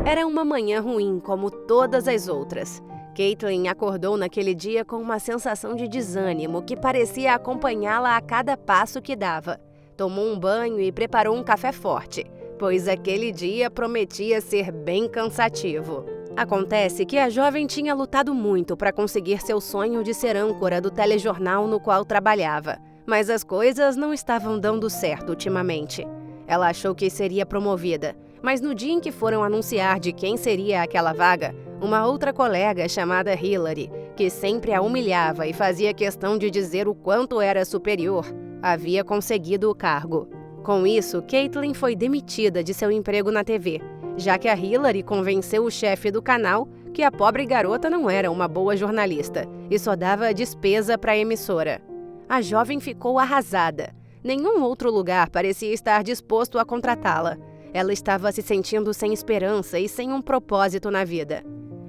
Era uma manhã ruim, como todas as outras. Caitlin acordou naquele dia com uma sensação de desânimo que parecia acompanhá-la a cada passo que dava. Tomou um banho e preparou um café forte, pois aquele dia prometia ser bem cansativo. Acontece que a jovem tinha lutado muito para conseguir seu sonho de ser âncora do telejornal no qual trabalhava, mas as coisas não estavam dando certo ultimamente. Ela achou que seria promovida, mas no dia em que foram anunciar de quem seria aquela vaga, uma outra colega chamada Hillary, que sempre a humilhava e fazia questão de dizer o quanto era superior, havia conseguido o cargo. Com isso, Caitlin foi demitida de seu emprego na TV, já que a Hillary convenceu o chefe do canal que a pobre garota não era uma boa jornalista e só dava despesa para a emissora. A jovem ficou arrasada. Nenhum outro lugar parecia estar disposto a contratá-la. Ela estava se sentindo sem esperança e sem um propósito na vida.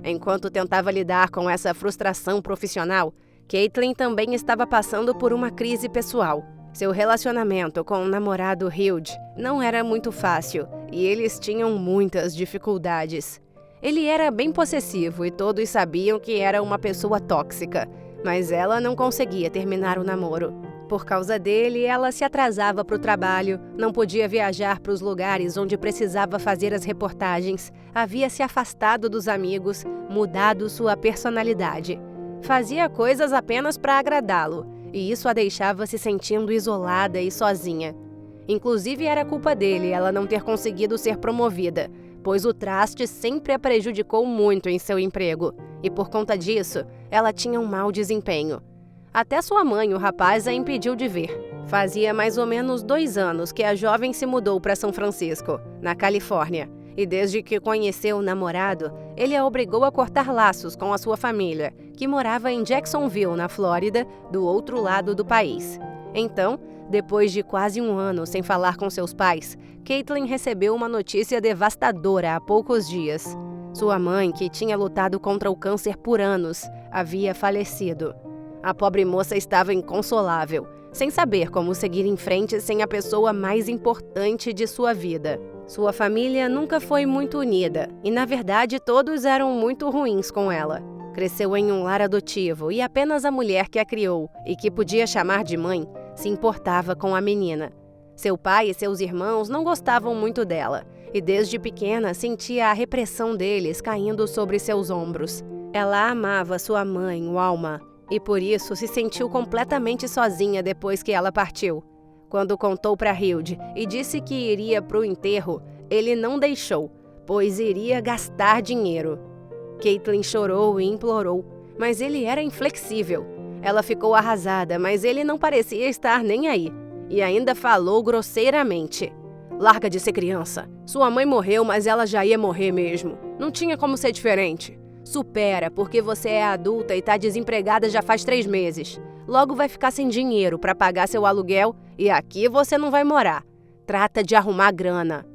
Enquanto tentava lidar com essa frustração profissional, Caitlin também estava passando por uma crise pessoal. Seu relacionamento com o namorado Hugh não era muito fácil e eles tinham muitas dificuldades. Ele era bem possessivo e todos sabiam que era uma pessoa tóxica, mas ela não conseguia terminar o namoro. Por causa dele, ela se atrasava para o trabalho, não podia viajar para os lugares onde precisava fazer as reportagens, havia se afastado dos amigos, mudado sua personalidade. Fazia coisas apenas para agradá-lo, e isso a deixava se sentindo isolada e sozinha. Inclusive, era culpa dele ela não ter conseguido ser promovida, pois o traste sempre a prejudicou muito em seu emprego, e por conta disso, ela tinha um mau desempenho. Até sua mãe, o rapaz, a impediu de ver. Fazia mais ou menos 2 anos que a jovem se mudou para São Francisco, na Califórnia, e desde que conheceu o namorado, ele a obrigou a cortar laços com a sua família, que morava em Jacksonville, na Flórida, do outro lado do país. Então, depois de quase 1 ano sem falar com seus pais, Caitlin recebeu uma notícia devastadora há poucos dias. Sua mãe, que tinha lutado contra o câncer por anos, havia falecido. A pobre moça estava inconsolável, sem saber como seguir em frente sem a pessoa mais importante de sua vida. Sua família nunca foi muito unida e, na verdade, todos eram muito ruins com ela. Cresceu em um lar adotivo e apenas a mulher que a criou, e que podia chamar de mãe, se importava com a menina. Seu pai e seus irmãos não gostavam muito dela, e desde pequena sentia a repressão deles caindo sobre seus ombros. Ela amava sua mãe, Walma, e por isso se sentiu completamente sozinha depois que ela partiu. Quando contou para Hugh e disse que iria para o enterro, ele não deixou, pois iria gastar dinheiro. Caitlin chorou e implorou, mas ele era inflexível. Ela ficou arrasada, mas ele não parecia estar nem aí, e ainda falou grosseiramente. "Larga de ser criança. Sua mãe morreu, mas ela já ia morrer mesmo. Não tinha como ser diferente. Supera, porque você é adulta e tá desempregada já faz 3 meses. Logo vai ficar sem dinheiro para pagar seu aluguel e aqui você não vai morar. Trata de arrumar grana."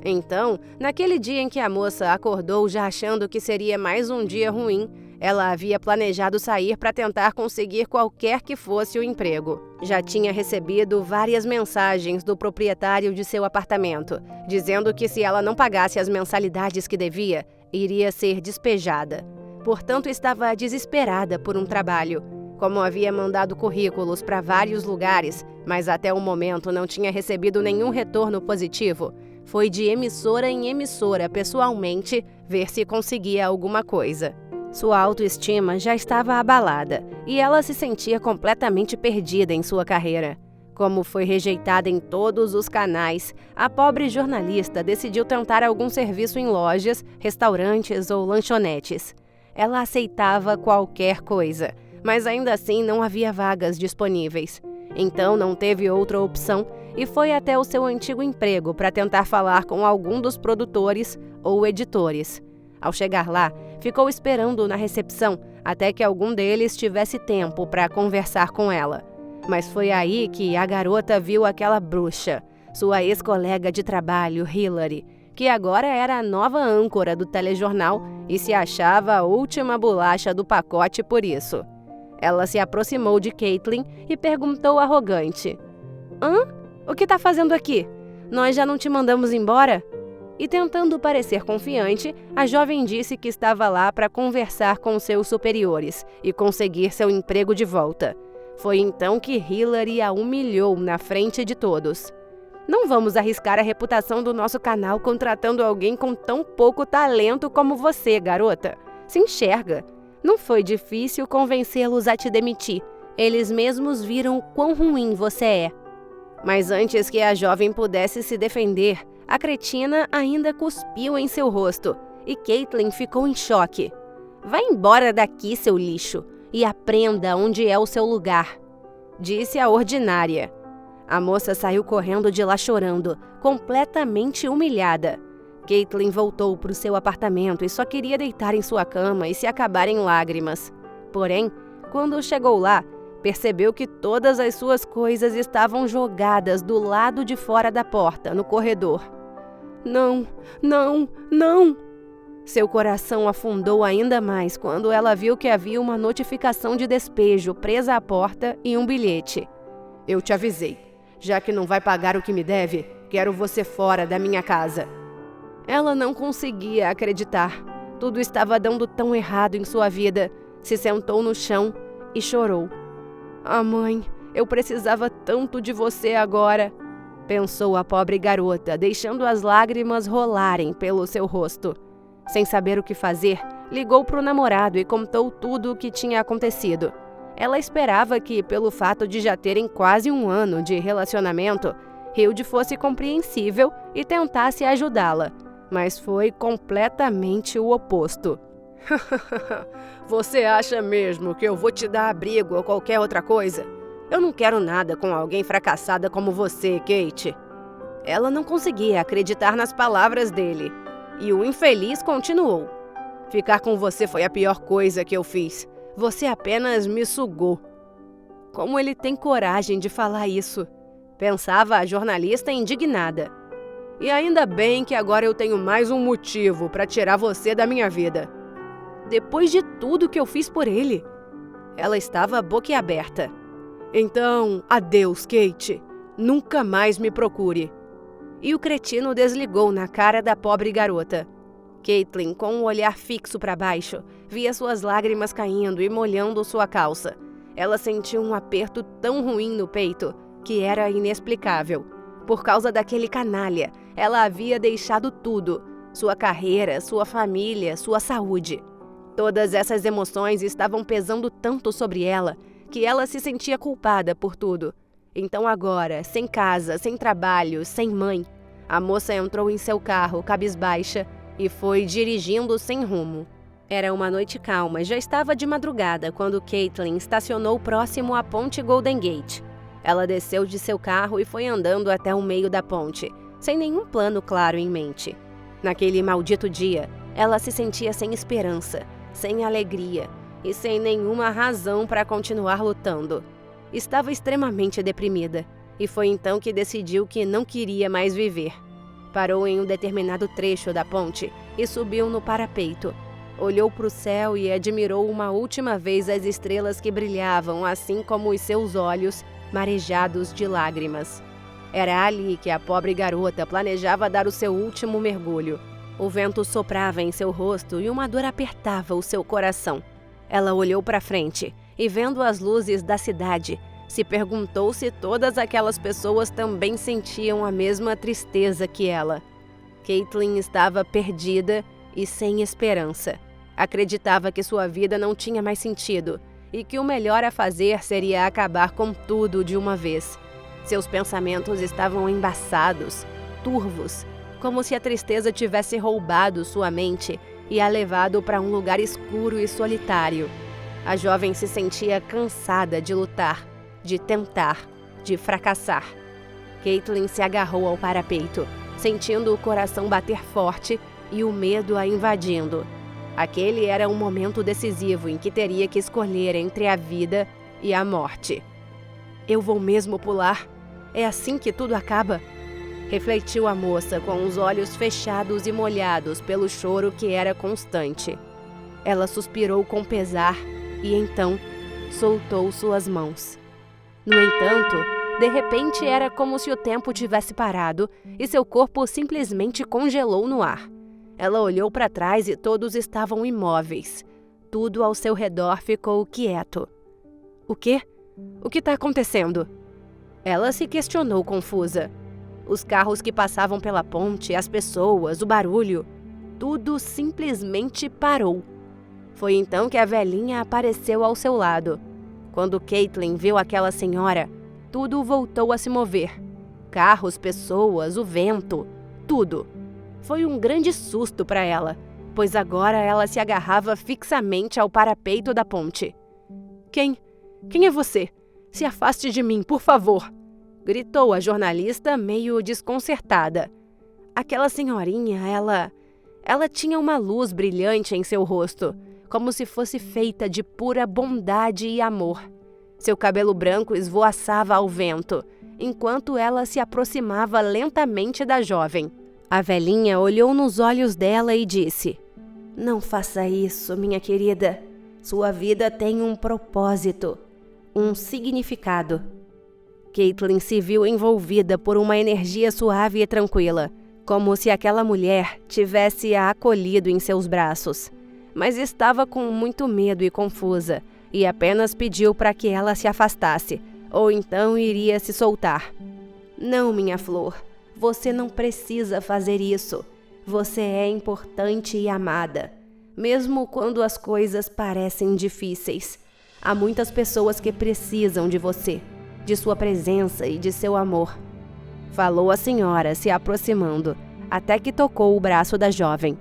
Então, naquele dia em que a moça acordou já achando que seria mais um dia ruim, ela havia planejado sair para tentar conseguir qualquer que fosse o emprego. Já tinha recebido várias mensagens do proprietário de seu apartamento, dizendo que se ela não pagasse as mensalidades que devia, iria ser despejada. Portanto, estava desesperada por um trabalho. Como havia mandado currículos para vários lugares, mas até o momento não tinha recebido nenhum retorno positivo, foi de emissora em emissora, pessoalmente, ver se conseguia alguma coisa. Sua autoestima já estava abalada e ela se sentia completamente perdida em sua carreira. Como foi rejeitada em todos os canais, a pobre jornalista decidiu tentar algum serviço em lojas, restaurantes ou lanchonetes. Ela aceitava qualquer coisa, mas ainda assim não havia vagas disponíveis. Então não teve outra opção e foi até o seu antigo emprego para tentar falar com algum dos produtores ou editores. Ao chegar lá, ficou esperando na recepção até que algum deles tivesse tempo para conversar com ela. Mas foi aí que a garota viu aquela bruxa, sua ex-colega de trabalho, Hillary, que agora era a nova âncora do telejornal e se achava a última bolacha do pacote por isso. Ela se aproximou de Caitlin e perguntou arrogante: "Hã? O que tá fazendo aqui? Nós já não te mandamos embora?" E tentando parecer confiante, a jovem disse que estava lá para conversar com seus superiores e conseguir seu emprego de volta. Foi então que Hillary a humilhou na frente de todos. Não vamos arriscar a reputação do nosso canal contratando alguém com tão pouco talento como você, garota. Se enxerga. Não foi difícil convencê-los a te demitir. Eles mesmos viram quão ruim você é. Mas antes que a jovem pudesse se defender, a cretina ainda cuspiu em seu rosto e Caitlin ficou em choque. Vá embora daqui, seu lixo, e aprenda onde é o seu lugar, disse a ordinária. A moça saiu correndo de lá chorando, completamente humilhada. Caitlin voltou para o seu apartamento e só queria deitar em sua cama e se acabar em lágrimas. Porém, quando chegou lá, percebeu que todas as suas coisas estavam jogadas do lado de fora da porta, no corredor. Não, não, não! Seu coração afundou ainda mais quando ela viu que havia uma notificação de despejo presa à porta e um bilhete. Eu te avisei. Já que não vai pagar o que me deve, quero você fora da minha casa. Ela não conseguia acreditar. Tudo estava dando tão errado em sua vida. Se sentou no chão e chorou. Ah, mãe, eu precisava tanto de você agora, pensou a pobre garota, deixando as lágrimas rolarem pelo seu rosto. Sem saber o que fazer, ligou para o namorado e contou tudo o que tinha acontecido. Ela esperava que, pelo fato de já terem quase um ano de relacionamento, Hilde fosse compreensível e tentasse ajudá-la, mas foi completamente o oposto. Você acha mesmo que eu vou te dar abrigo ou qualquer outra coisa? Eu não quero nada com alguém fracassada como você, Kate. Ela não conseguia acreditar nas palavras dele. E o infeliz continuou. Ficar com você foi a pior coisa que eu fiz. Você apenas me sugou. Como ele tem coragem de falar isso? Pensava a jornalista indignada. E ainda bem que agora eu tenho mais um motivo para tirar você da minha vida. Depois de tudo que eu fiz por ele. Ela estava boquiaberta. Então, adeus, Kate. Nunca mais me procure. E o cretino desligou na cara da pobre garota. Caitlin, com um olhar fixo para baixo, via suas lágrimas caindo e molhando sua calça. Ela sentiu um aperto tão ruim no peito que era inexplicável. Por causa daquele canalha, ela havia deixado tudo: sua carreira, sua família, sua saúde. Todas essas emoções estavam pesando tanto sobre ela que ela se sentia culpada por tudo. Então agora, sem casa, sem trabalho, sem mãe, a moça entrou em seu carro, cabisbaixa, e foi dirigindo sem rumo. Era uma noite calma, já estava de madrugada quando Caitlin estacionou próximo à ponte Golden Gate. Ela desceu de seu carro e foi andando até o meio da ponte, sem nenhum plano claro em mente. Naquele maldito dia, ela se sentia sem esperança, sem alegria e sem nenhuma razão para continuar lutando. Estava extremamente deprimida e foi então que decidiu que não queria mais viver. Parou em um determinado trecho da ponte e subiu no parapeito. Olhou para o céu e admirou uma última vez as estrelas que brilhavam, assim como os seus olhos, marejados de lágrimas. Era ali que a pobre garota planejava dar o seu último mergulho. O vento soprava em seu rosto e uma dor apertava o seu coração. Ela olhou para frente e, vendo as luzes da cidade, se perguntou se todas aquelas pessoas também sentiam a mesma tristeza que ela. Caitlin estava perdida e sem esperança. Acreditava que sua vida não tinha mais sentido e que o melhor a fazer seria acabar com tudo de uma vez. Seus pensamentos estavam embaçados, turvos, como se a tristeza tivesse roubado sua mente e a levado para um lugar escuro e solitário. A jovem se sentia cansada de lutar, de tentar, de fracassar. Caitlin se agarrou ao parapeito, sentindo o coração bater forte e o medo a invadindo. Aquele era um momento decisivo em que teria que escolher entre a vida e a morte. Eu vou mesmo pular? É assim que tudo acaba? Refletiu a moça com os olhos fechados e molhados pelo choro que era constante. Ela suspirou com pesar e então soltou suas mãos. No entanto, De repente, era como se o tempo tivesse parado e seu corpo simplesmente congelou no ar. Ela olhou para trás e todos estavam imóveis. Tudo ao seu redor ficou quieto. O quê? O que está acontecendo? Ela se questionou confusa. Os carros que passavam pela ponte, as pessoas, o barulho, tudo simplesmente parou. Foi então que a velhinha apareceu ao seu lado. Quando Caitlin viu aquela senhora, tudo voltou a se mover. Carros, pessoas, o vento, tudo. Foi um grande susto para ela, pois agora ela se agarrava fixamente ao parapeito da ponte. Quem é você? Se afaste de mim, por favor! Gritou a jornalista meio desconcertada. Aquela senhorinha, ela tinha uma luz brilhante em seu rosto, como se fosse feita de pura bondade e amor. Seu cabelo branco esvoaçava ao vento, enquanto ela se aproximava lentamente da jovem. A velhinha olhou nos olhos dela e disse: "Não faça isso, minha querida. Sua vida tem um propósito, um significado." Caitlin se viu envolvida por uma energia suave e tranquila, como se aquela mulher tivesse a acolhido em seus braços. Mas estava com muito medo e confusa, e apenas pediu para que ela se afastasse, ou então iria se soltar. "Não, minha flor, você não precisa fazer isso. Você é importante e amada, mesmo quando as coisas parecem difíceis. Há muitas pessoas que precisam de você, de sua presença e de seu amor." Falou a senhora, se aproximando, até que tocou o braço da jovem.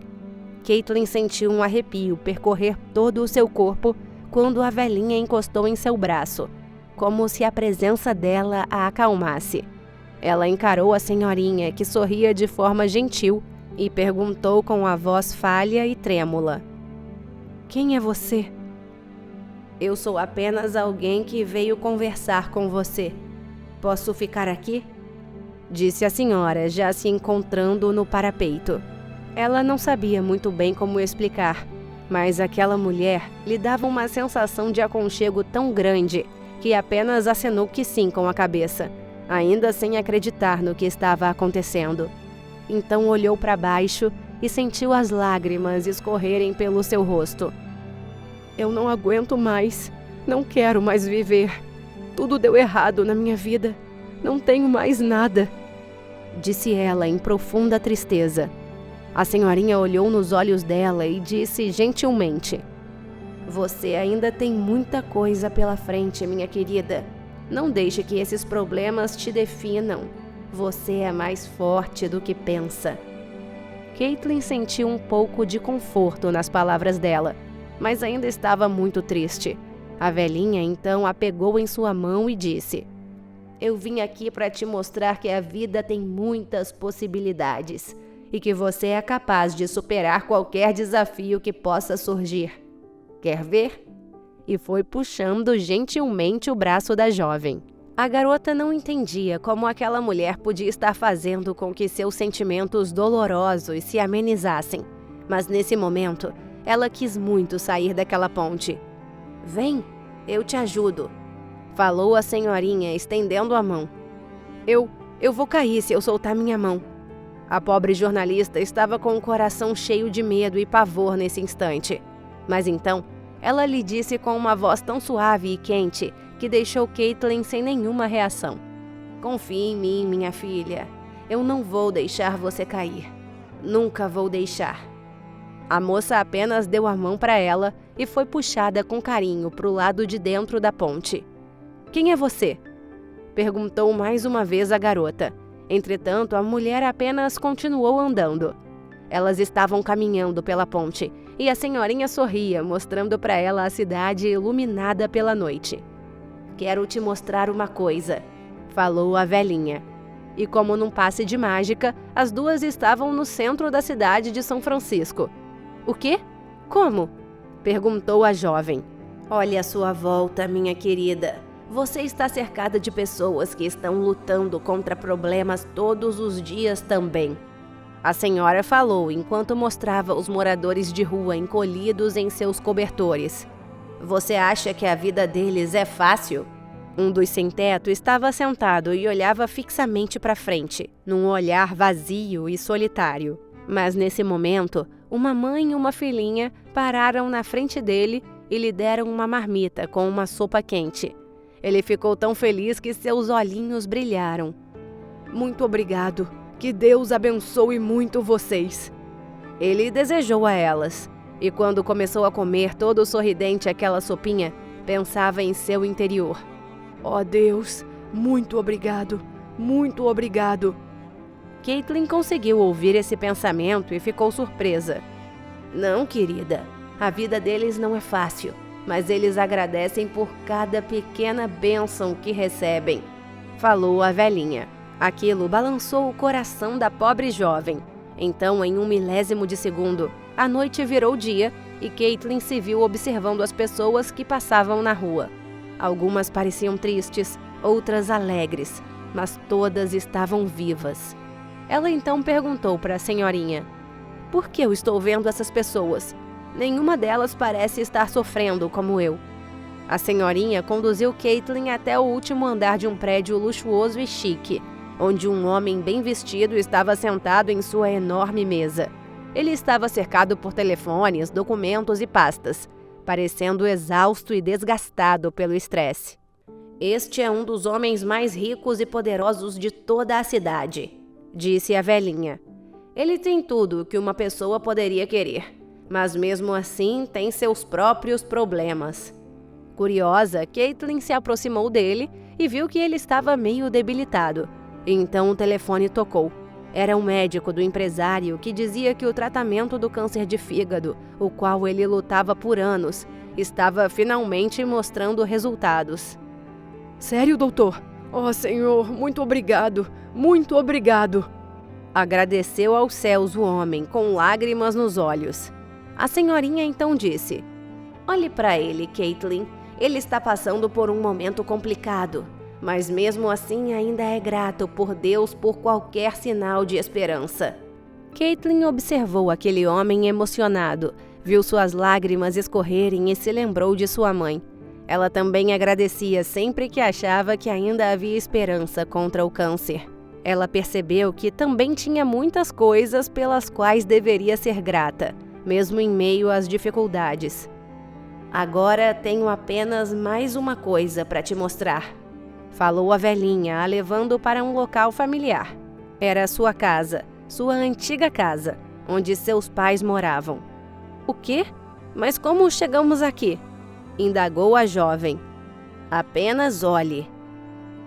Caitlin sentiu um arrepio percorrer todo o seu corpo quando a velhinha encostou em seu braço, como se a presença dela a acalmasse. Ela encarou a senhorinha, que sorria de forma gentil, e perguntou com a voz falha e trêmula: "Quem é você?" "Eu sou apenas alguém que veio conversar com você. Posso ficar aqui?" Disse a senhora, já se encontrando no parapeito. Ela não sabia muito bem como explicar, mas aquela mulher lhe dava uma sensação de aconchego tão grande que apenas acenou que sim com a cabeça, ainda sem acreditar no que estava acontecendo. Então olhou para baixo e sentiu as lágrimas escorrerem pelo seu rosto. "Eu não aguento mais. Não quero mais viver. Tudo deu errado na minha vida. Não tenho mais nada", disse ela em profunda tristeza. A senhorinha olhou nos olhos dela e disse gentilmente: "Você ainda tem muita coisa pela frente, minha querida. Não deixe que esses problemas te definam. Você é mais forte do que pensa." Caitlin sentiu um pouco de conforto nas palavras dela, mas ainda estava muito triste. A velhinha então a pegou em sua mão e disse: "Eu vim aqui para te mostrar que a vida tem muitas possibilidades e que você é capaz de superar qualquer desafio que possa surgir. Quer ver?" E foi puxando gentilmente o braço da jovem. A garota não entendia como aquela mulher podia estar fazendo com que seus sentimentos dolorosos se amenizassem, mas nesse momento ela quis muito sair daquela ponte. "Vem, eu te ajudo", falou a senhorinha, estendendo a mão. Eu vou cair se eu soltar minha mão." A pobre jornalista estava com o coração cheio de medo e pavor nesse instante. Mas então, ela lhe disse com uma voz tão suave e quente que deixou Caitlin sem nenhuma reação: "Confie em mim, minha filha. Eu não vou deixar você cair. Nunca vou deixar." A moça apenas deu a mão para ela e foi puxada com carinho para o lado de dentro da ponte. "Quem é você?" perguntou mais uma vez a garota. Entretanto, a mulher apenas continuou andando. Elas estavam caminhando pela ponte e a senhorinha sorria, mostrando para ela a cidade iluminada pela noite. "Quero te mostrar uma coisa", falou a velhinha. E como num passe de mágica, as duas estavam no centro da cidade de São Francisco. "O quê? Como?" perguntou a jovem. "Olhe à sua volta, minha querida. Você está cercada de pessoas que estão lutando contra problemas todos os dias também." A senhora falou enquanto mostrava os moradores de rua encolhidos em seus cobertores. "Você acha que a vida deles é fácil? Um dos sem-teto estava sentado e olhava fixamente para frente, num olhar vazio e solitário. Mas nesse momento, uma mãe e uma filhinha pararam na frente dele e lhe deram uma marmita com uma sopa quente. Ele ficou tão feliz que seus olhinhos brilharam. "Muito obrigado. Que Deus abençoe muito vocês." Ele desejou a elas, e quando começou a comer todo sorridente aquela sopinha, pensava em seu interior. "Ó Deus, muito obrigado, muito obrigado." Caitlin conseguiu ouvir esse pensamento e ficou surpresa. "Não, querida, a vida deles não é fácil, mas eles agradecem por cada pequena bênção que recebem", falou a velhinha. Aquilo balançou o coração da pobre jovem. Então, em 1/1000 de segundo, a noite virou dia e Caitlin se viu observando as pessoas que passavam na rua. Algumas pareciam tristes, outras alegres, mas todas estavam vivas. Ela então perguntou para a senhorinha: "Por que eu estou vendo essas pessoas? Nenhuma delas parece estar sofrendo como eu." A senhorinha conduziu Caitlin até o último andar de um prédio luxuoso e chique, onde um homem bem vestido estava sentado em sua enorme mesa. Ele estava cercado por telefones, documentos e pastas, parecendo exausto e desgastado pelo estresse. "Este é um dos homens mais ricos e poderosos de toda a cidade", disse a velhinha. "Ele tem tudo o que uma pessoa poderia querer, mas mesmo assim tem seus próprios problemas." Curiosa, Caitlin se aproximou dele e viu que ele estava meio debilitado. Então o telefone tocou. Era um médico do empresário que dizia que o tratamento do câncer de fígado, o qual ele lutava por anos, estava finalmente mostrando resultados. "Sério, doutor? Oh, senhor, muito obrigado, muito obrigado." Agradeceu aos céus o homem, com lágrimas nos olhos. A senhorinha então disse: "Olhe para ele, Caitlin. Ele está passando por um momento complicado, mas mesmo assim ainda é grato por Deus por qualquer sinal de esperança." Caitlin observou aquele homem emocionado, viu suas lágrimas escorrerem e se lembrou de sua mãe. Ela também agradecia sempre que achava que ainda havia esperança contra o câncer. Ela percebeu que também tinha muitas coisas pelas quais deveria ser grata, mesmo em meio às dificuldades. "Agora tenho apenas mais uma coisa para te mostrar", falou a velhinha, a levando para um local familiar. Era sua casa, sua antiga casa, onde seus pais moravam. "O quê? Mas como chegamos aqui?" indagou a jovem. "Apenas olhe."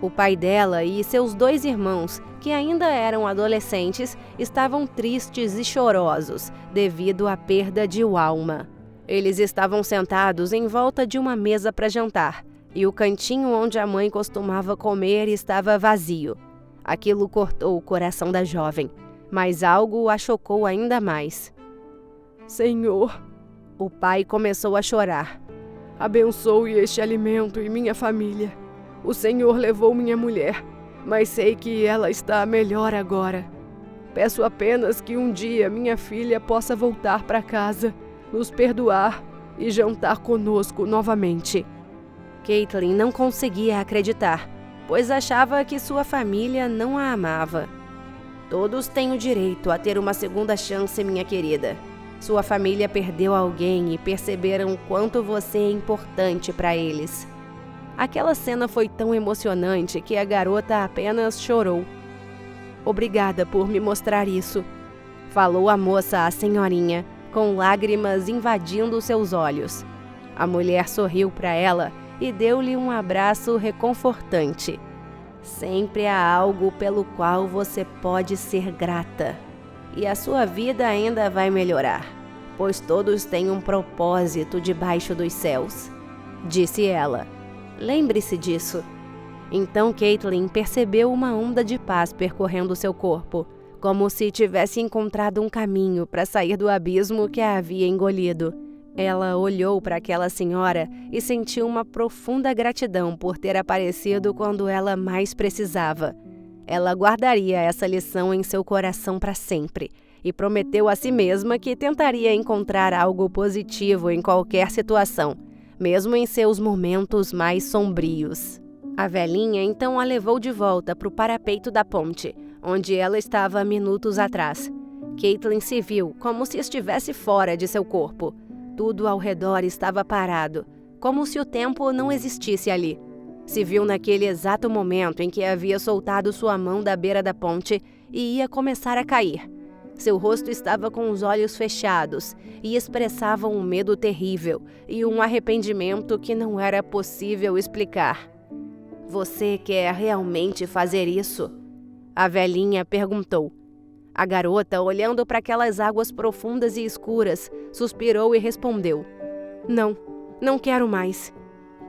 O pai dela e seus 2 irmãos, que ainda eram adolescentes, estavam tristes e chorosos devido à perda de Walma. Eles estavam sentados em volta de uma mesa para jantar, e o cantinho onde a mãe costumava comer estava vazio. Aquilo cortou o coração da jovem, mas algo a chocou ainda mais. "Senhor", o pai começou a chorar, "abençoe este alimento e minha família. O Senhor levou minha mulher, mas sei que ela está melhor agora. Peço apenas que um dia minha filha possa voltar para casa, nos perdoar e jantar conosco novamente." Caitlin não conseguia acreditar, pois achava que sua família não a amava. "Todos têm o direito a ter uma segunda chance, minha querida. Sua família perdeu alguém e perceberam o quanto você é importante para eles." Aquela cena foi tão emocionante que a garota apenas chorou. "Obrigada por me mostrar isso", falou a moça à senhorinha, com lágrimas invadindo seus olhos. A mulher sorriu para ela e deu-lhe um abraço reconfortante. "Sempre há algo pelo qual você pode ser grata. E a sua vida ainda vai melhorar, pois todos têm um propósito debaixo dos céus", disse ela. "Lembre-se disso." Então Caitlin percebeu uma onda de paz percorrendo seu corpo, como se tivesse encontrado um caminho para sair do abismo que a havia engolido. Ela olhou para aquela senhora e sentiu uma profunda gratidão por ter aparecido quando ela mais precisava. Ela guardaria essa lição em seu coração para sempre e prometeu a si mesma que tentaria encontrar algo positivo em qualquer situação, mesmo em seus momentos mais sombrios. A velhinha então a levou de volta para o parapeito da ponte, onde ela estava minutos atrás. Caitlin se viu como se estivesse fora de seu corpo. Tudo ao redor estava parado, como se o tempo não existisse ali. Se viu naquele exato momento em que havia soltado sua mão da beira da ponte e ia começar a cair. Seu rosto estava com os olhos fechados e expressava um medo terrível e um arrependimento que não era possível explicar. "Você quer realmente fazer isso?" A velhinha perguntou. A garota, olhando para aquelas águas profundas e escuras, suspirou e respondeu: "Não, não quero mais."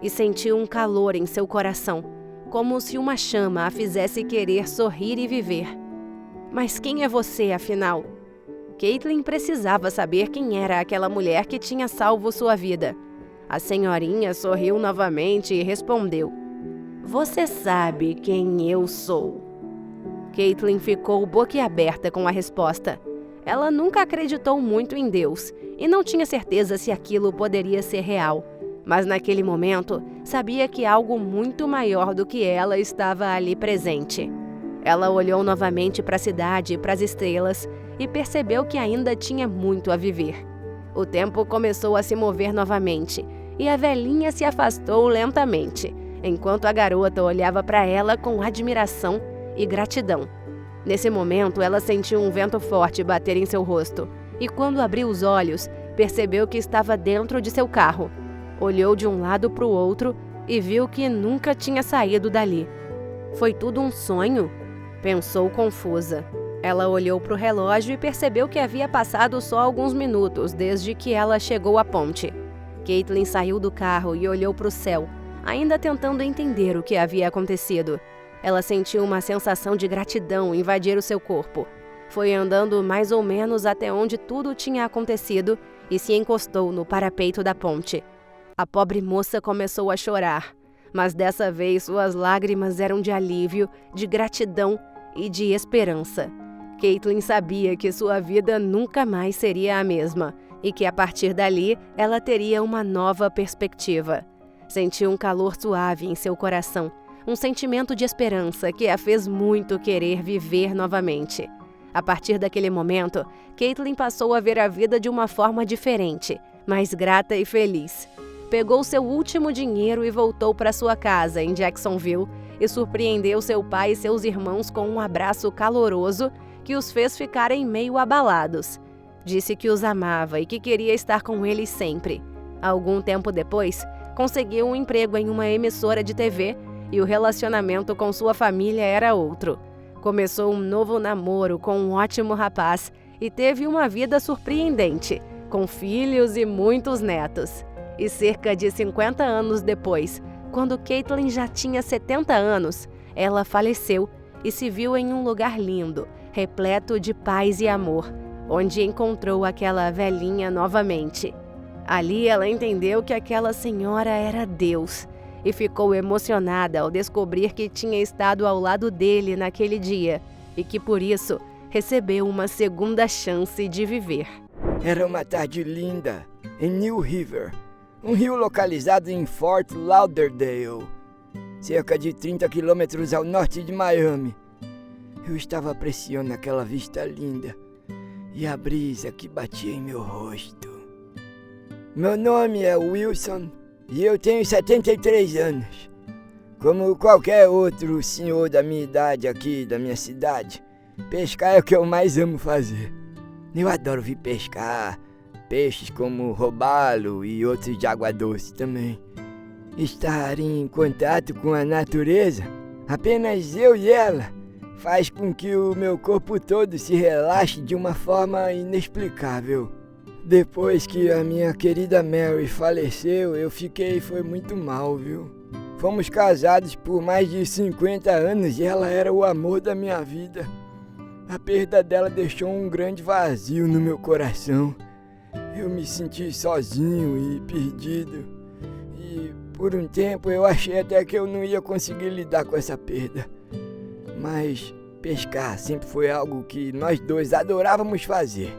E sentiu um calor em seu coração, como se uma chama a fizesse querer sorrir e viver. Mas quem é você, afinal? Caitlin precisava saber quem era aquela mulher que tinha salvo sua vida. A senhorinha sorriu novamente e respondeu: "Você sabe quem eu sou." Caitlin ficou boquiaberta com a resposta. Ela nunca acreditou muito em Deus e não tinha certeza se aquilo poderia ser real. Mas naquele momento, sabia que algo muito maior do que ela estava ali presente. Ela olhou novamente para a cidade e para as estrelas e percebeu que ainda tinha muito a viver. O tempo começou a se mover novamente e a velhinha se afastou lentamente, enquanto a garota olhava para ela com admiração e gratidão. Nesse momento, ela sentiu um vento forte bater em seu rosto e, quando abriu os olhos, percebeu que estava dentro de seu carro. Olhou de um lado para o outro e viu que nunca tinha saído dali. Foi tudo um sonho? Pensou confusa. Ela olhou para o relógio e percebeu que havia passado só alguns minutos desde que ela chegou à ponte. Caitlin saiu do carro e olhou para o céu, ainda tentando entender o que havia acontecido. Ela sentiu uma sensação de gratidão invadir o seu corpo. Foi andando mais ou menos até onde tudo tinha acontecido e se encostou no parapeito da ponte. A pobre moça começou a chorar, mas dessa vez suas lágrimas eram de alívio, de gratidão e de esperança. Caitlin sabia que sua vida nunca mais seria a mesma e que a partir dali ela teria uma nova perspectiva. Sentiu um calor suave em seu coração, um sentimento de esperança que a fez muito querer viver novamente. A partir daquele momento, Caitlin passou a ver a vida de uma forma diferente, mais grata e feliz. Pegou seu último dinheiro e voltou para sua casa em Jacksonville e surpreendeu seu pai e seus irmãos com um abraço caloroso que os fez ficarem meio abalados. Disse que os amava e que queria estar com eles sempre. Algum tempo depois, conseguiu um emprego em uma emissora de TV e o relacionamento com sua família era outro. Começou um novo namoro com um ótimo rapaz e teve uma vida surpreendente, com filhos e muitos netos. E cerca de 50 anos depois, quando Caitlin já tinha 70 anos, ela faleceu e se viu em um lugar lindo, repleto de paz e amor, onde encontrou aquela velhinha novamente. Ali ela entendeu que aquela senhora era Deus e ficou emocionada ao descobrir que tinha estado ao lado dele naquele dia e que por isso recebeu uma segunda chance de viver. Era uma tarde linda em New River, um rio localizado em Fort Lauderdale, cerca de 30 quilômetros ao norte de Miami. Eu estava apreciando aquela vista linda e a brisa que batia em meu rosto. Meu nome é Wilson e eu tenho 73 anos. Como qualquer outro senhor da minha idade aqui da minha cidade, pescar é o que eu mais amo fazer. Eu adoro vir pescar peixes como robalo e outros de água doce também. Estar em contato com a natureza, apenas eu e ela, faz com que o meu corpo todo se relaxe de uma forma inexplicável. Depois que a minha querida Mary faleceu, eu foi muito mal, viu? Fomos casados por mais de 50 anos e ela era o amor da minha vida. A perda dela deixou um grande vazio no meu coração. Eu me senti sozinho e perdido. E por um tempo eu achei até que eu não ia conseguir lidar com essa perda. Mas pescar sempre foi algo que nós dois adorávamos fazer.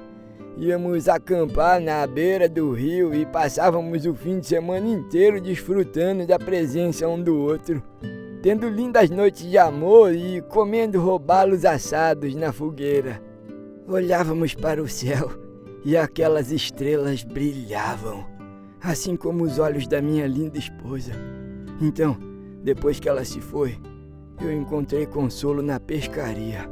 Íamos acampar na beira do rio e passávamos o fim de semana inteiro desfrutando da presença um do outro. tendo lindas noites de amor e comendo robalos assados na fogueira. Olhávamos para o céu e aquelas estrelas brilhavam, assim como os olhos da minha linda esposa. Então, depois que ela se foi, eu encontrei consolo na pescaria.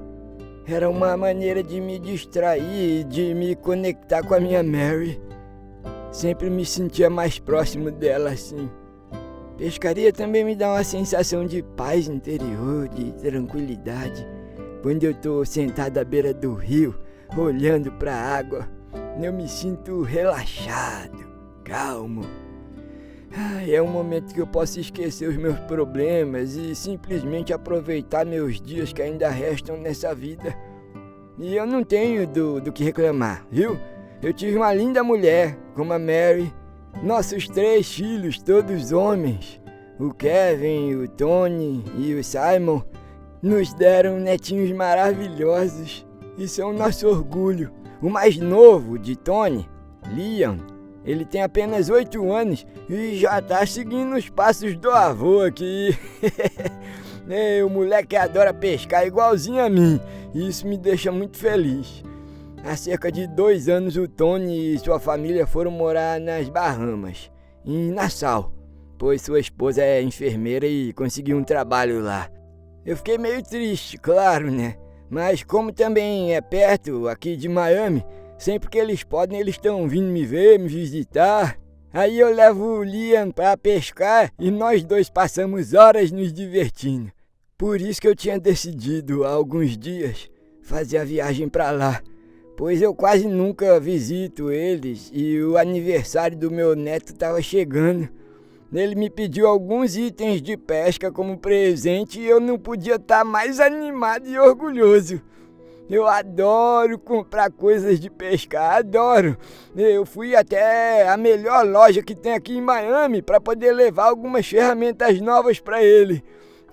Era uma maneira de me distrair e de me conectar com a minha Mary. Sempre me sentia mais próximo dela assim. Pescaria também me dá uma sensação de paz interior, de tranquilidade. Quando eu estou sentado à beira do rio, olhando para a água, eu me sinto relaxado, calmo. É um momento que eu posso esquecer os meus problemas e simplesmente aproveitar meus dias que ainda restam nessa vida. E eu não tenho do que reclamar, viu? Eu tive uma linda mulher, como a Mary. Nossos 3 filhos, todos homens, o Kevin, o Tony e o Simon, nos deram netinhos maravilhosos e são nosso orgulho. O mais novo de Tony, Liam, ele tem apenas 8 anos e já tá seguindo os passos do avô aqui. O moleque adora pescar igualzinho a mim e isso me deixa muito feliz. Há cerca de 2 anos o Tony e sua família foram morar nas Bahamas, em Nassau, pois sua esposa é enfermeira e conseguiu um trabalho lá. Eu fiquei meio triste, claro, né? Mas como também é perto aqui de Miami, sempre que eles podem, eles estão vindo me ver, me visitar. Aí eu levo o Liam para pescar e nós dois passamos horas nos divertindo. Por isso que eu tinha decidido há alguns dias fazer a viagem para lá, pois eu quase nunca visito eles e o aniversário do meu neto estava chegando. Ele me pediu alguns itens de pesca como presente e eu não podia estar mais animado e orgulhoso. Eu adoro comprar coisas de pescar, adoro. Eu fui até a melhor loja que tem aqui em Miami para poder levar algumas ferramentas novas para ele.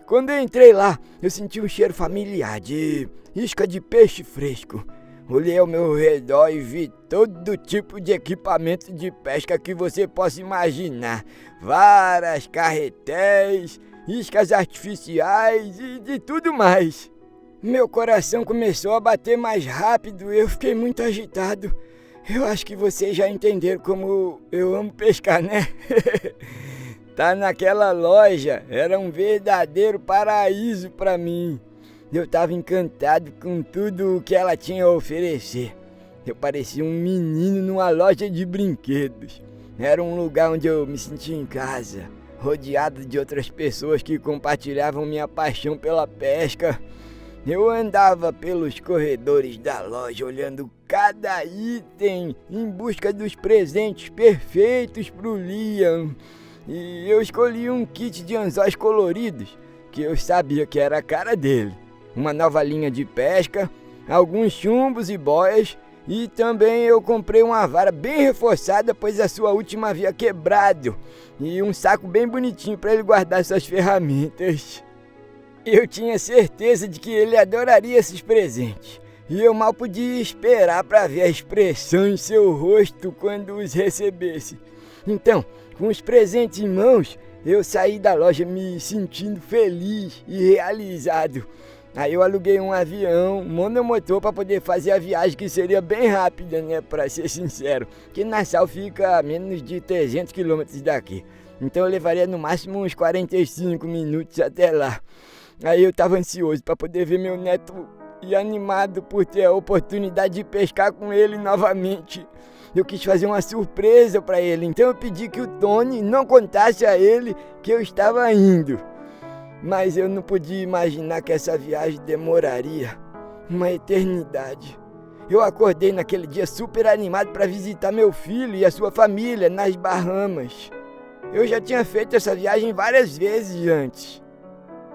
Quando eu entrei lá, eu senti um cheiro familiar de isca de peixe fresco. Olhei ao meu redor e vi todo tipo de equipamento de pesca que você possa imaginar. Varas, carretéis, iscas artificiais e de tudo mais. Meu coração começou a bater mais rápido e eu fiquei muito agitado. Eu acho que vocês já entenderam como eu amo pescar, né? Tá naquela loja, era um verdadeiro paraíso para mim. Eu estava encantado com tudo o que ela tinha a oferecer. Eu parecia um menino numa loja de brinquedos. Era um lugar onde eu me sentia em casa, rodeado de outras pessoas que compartilhavam minha paixão pela pesca. Eu andava pelos corredores da loja olhando cada item em busca dos presentes perfeitos para o Liam. E eu escolhi um kit de anzóis coloridos, que eu sabia que era a cara dele. Uma nova linha de pesca, alguns chumbos e boias, e também eu comprei uma vara bem reforçada, pois a sua última havia quebrado, e um saco bem bonitinho para ele guardar suas ferramentas. Eu tinha certeza de que ele adoraria esses presentes, e eu mal podia esperar para ver a expressão em seu rosto quando os recebesse. Então, com os presentes em mãos, eu saí da loja me sentindo feliz e realizado. Aí eu aluguei um avião monomotor para poder fazer a viagem, que seria bem rápida, né, para ser sincero, que Nassau fica a menos de 300 quilômetros daqui. Então eu levaria no máximo uns 45 minutos até lá. Aí eu estava ansioso para poder ver meu neto e animado por ter a oportunidade de pescar com ele novamente. Eu quis fazer uma surpresa para ele, então eu pedi que o Tony não contasse a ele que eu estava indo. Mas eu não podia imaginar que essa viagem demoraria uma eternidade. Eu acordei naquele dia super animado para visitar meu filho e a sua família nas Bahamas. Eu já tinha feito essa viagem várias vezes antes,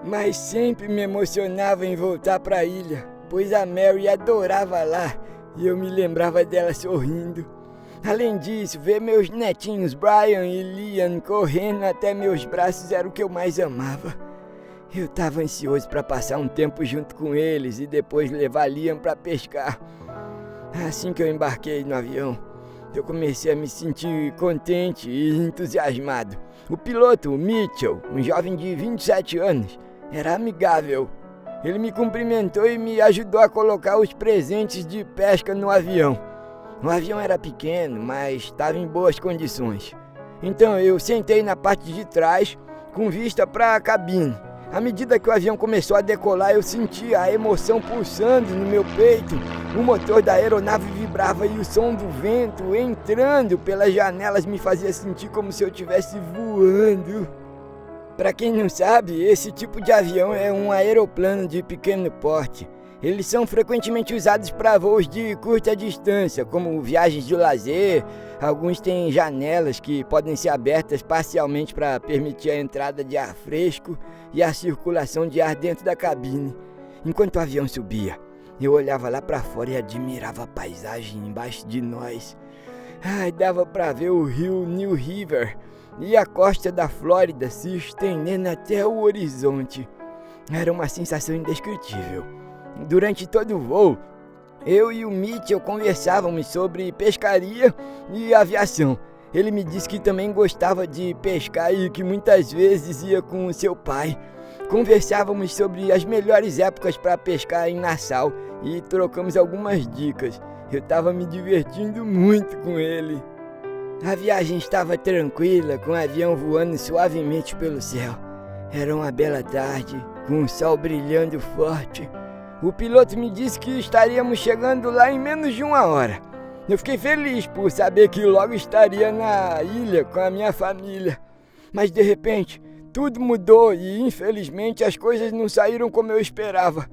mas sempre me emocionava em voltar para a ilha, pois a Mary adorava lá e eu me lembrava dela sorrindo. Além disso, ver meus netinhos Brian e Liam correndo até meus braços era o que eu mais amava. Eu estava ansioso para passar um tempo junto com eles e depois levar Liam para pescar. Assim que eu embarquei no avião, eu comecei a me sentir contente e entusiasmado. O piloto, o Mitchell, um jovem de 27 anos, Era amigável. Ele me cumprimentou e me ajudou a colocar os presentes de pesca no avião. O avião era pequeno, mas estava em boas condições. Então eu sentei na parte de trás, com vista para a cabine. À medida que o avião começou a decolar, eu sentia a emoção pulsando no meu peito. O motor da aeronave vibrava e o som do vento entrando pelas janelas me fazia sentir como se eu estivesse voando. Para quem não sabe, esse tipo de avião é um aeroplano de pequeno porte. Eles são frequentemente usados para voos de curta distância, como viagens de lazer. Alguns têm janelas que podem ser abertas parcialmente para permitir a entrada de ar fresco e a circulação de ar dentro da cabine. Enquanto o avião subia, eu olhava lá para fora e admirava a paisagem embaixo de nós. Dava para ver o rio New River e a costa da Flórida se estendendo até o horizonte. Era uma sensação indescritível. Durante todo o voo, eu e o Mitchell conversávamos sobre pescaria e aviação. Ele me disse que também gostava de pescar e que muitas vezes ia com seu pai. Conversávamos sobre as melhores épocas para pescar em Nassau e trocamos algumas dicas. Eu estava me divertindo muito com ele. A viagem estava tranquila, com o avião voando suavemente pelo céu. Era uma bela tarde, com o sol brilhando forte. O piloto me disse que estaríamos chegando lá em menos de 1 hora. Eu fiquei feliz por saber que logo estaria na ilha com a minha família. Mas de repente, tudo mudou e infelizmente as coisas não saíram como eu esperava.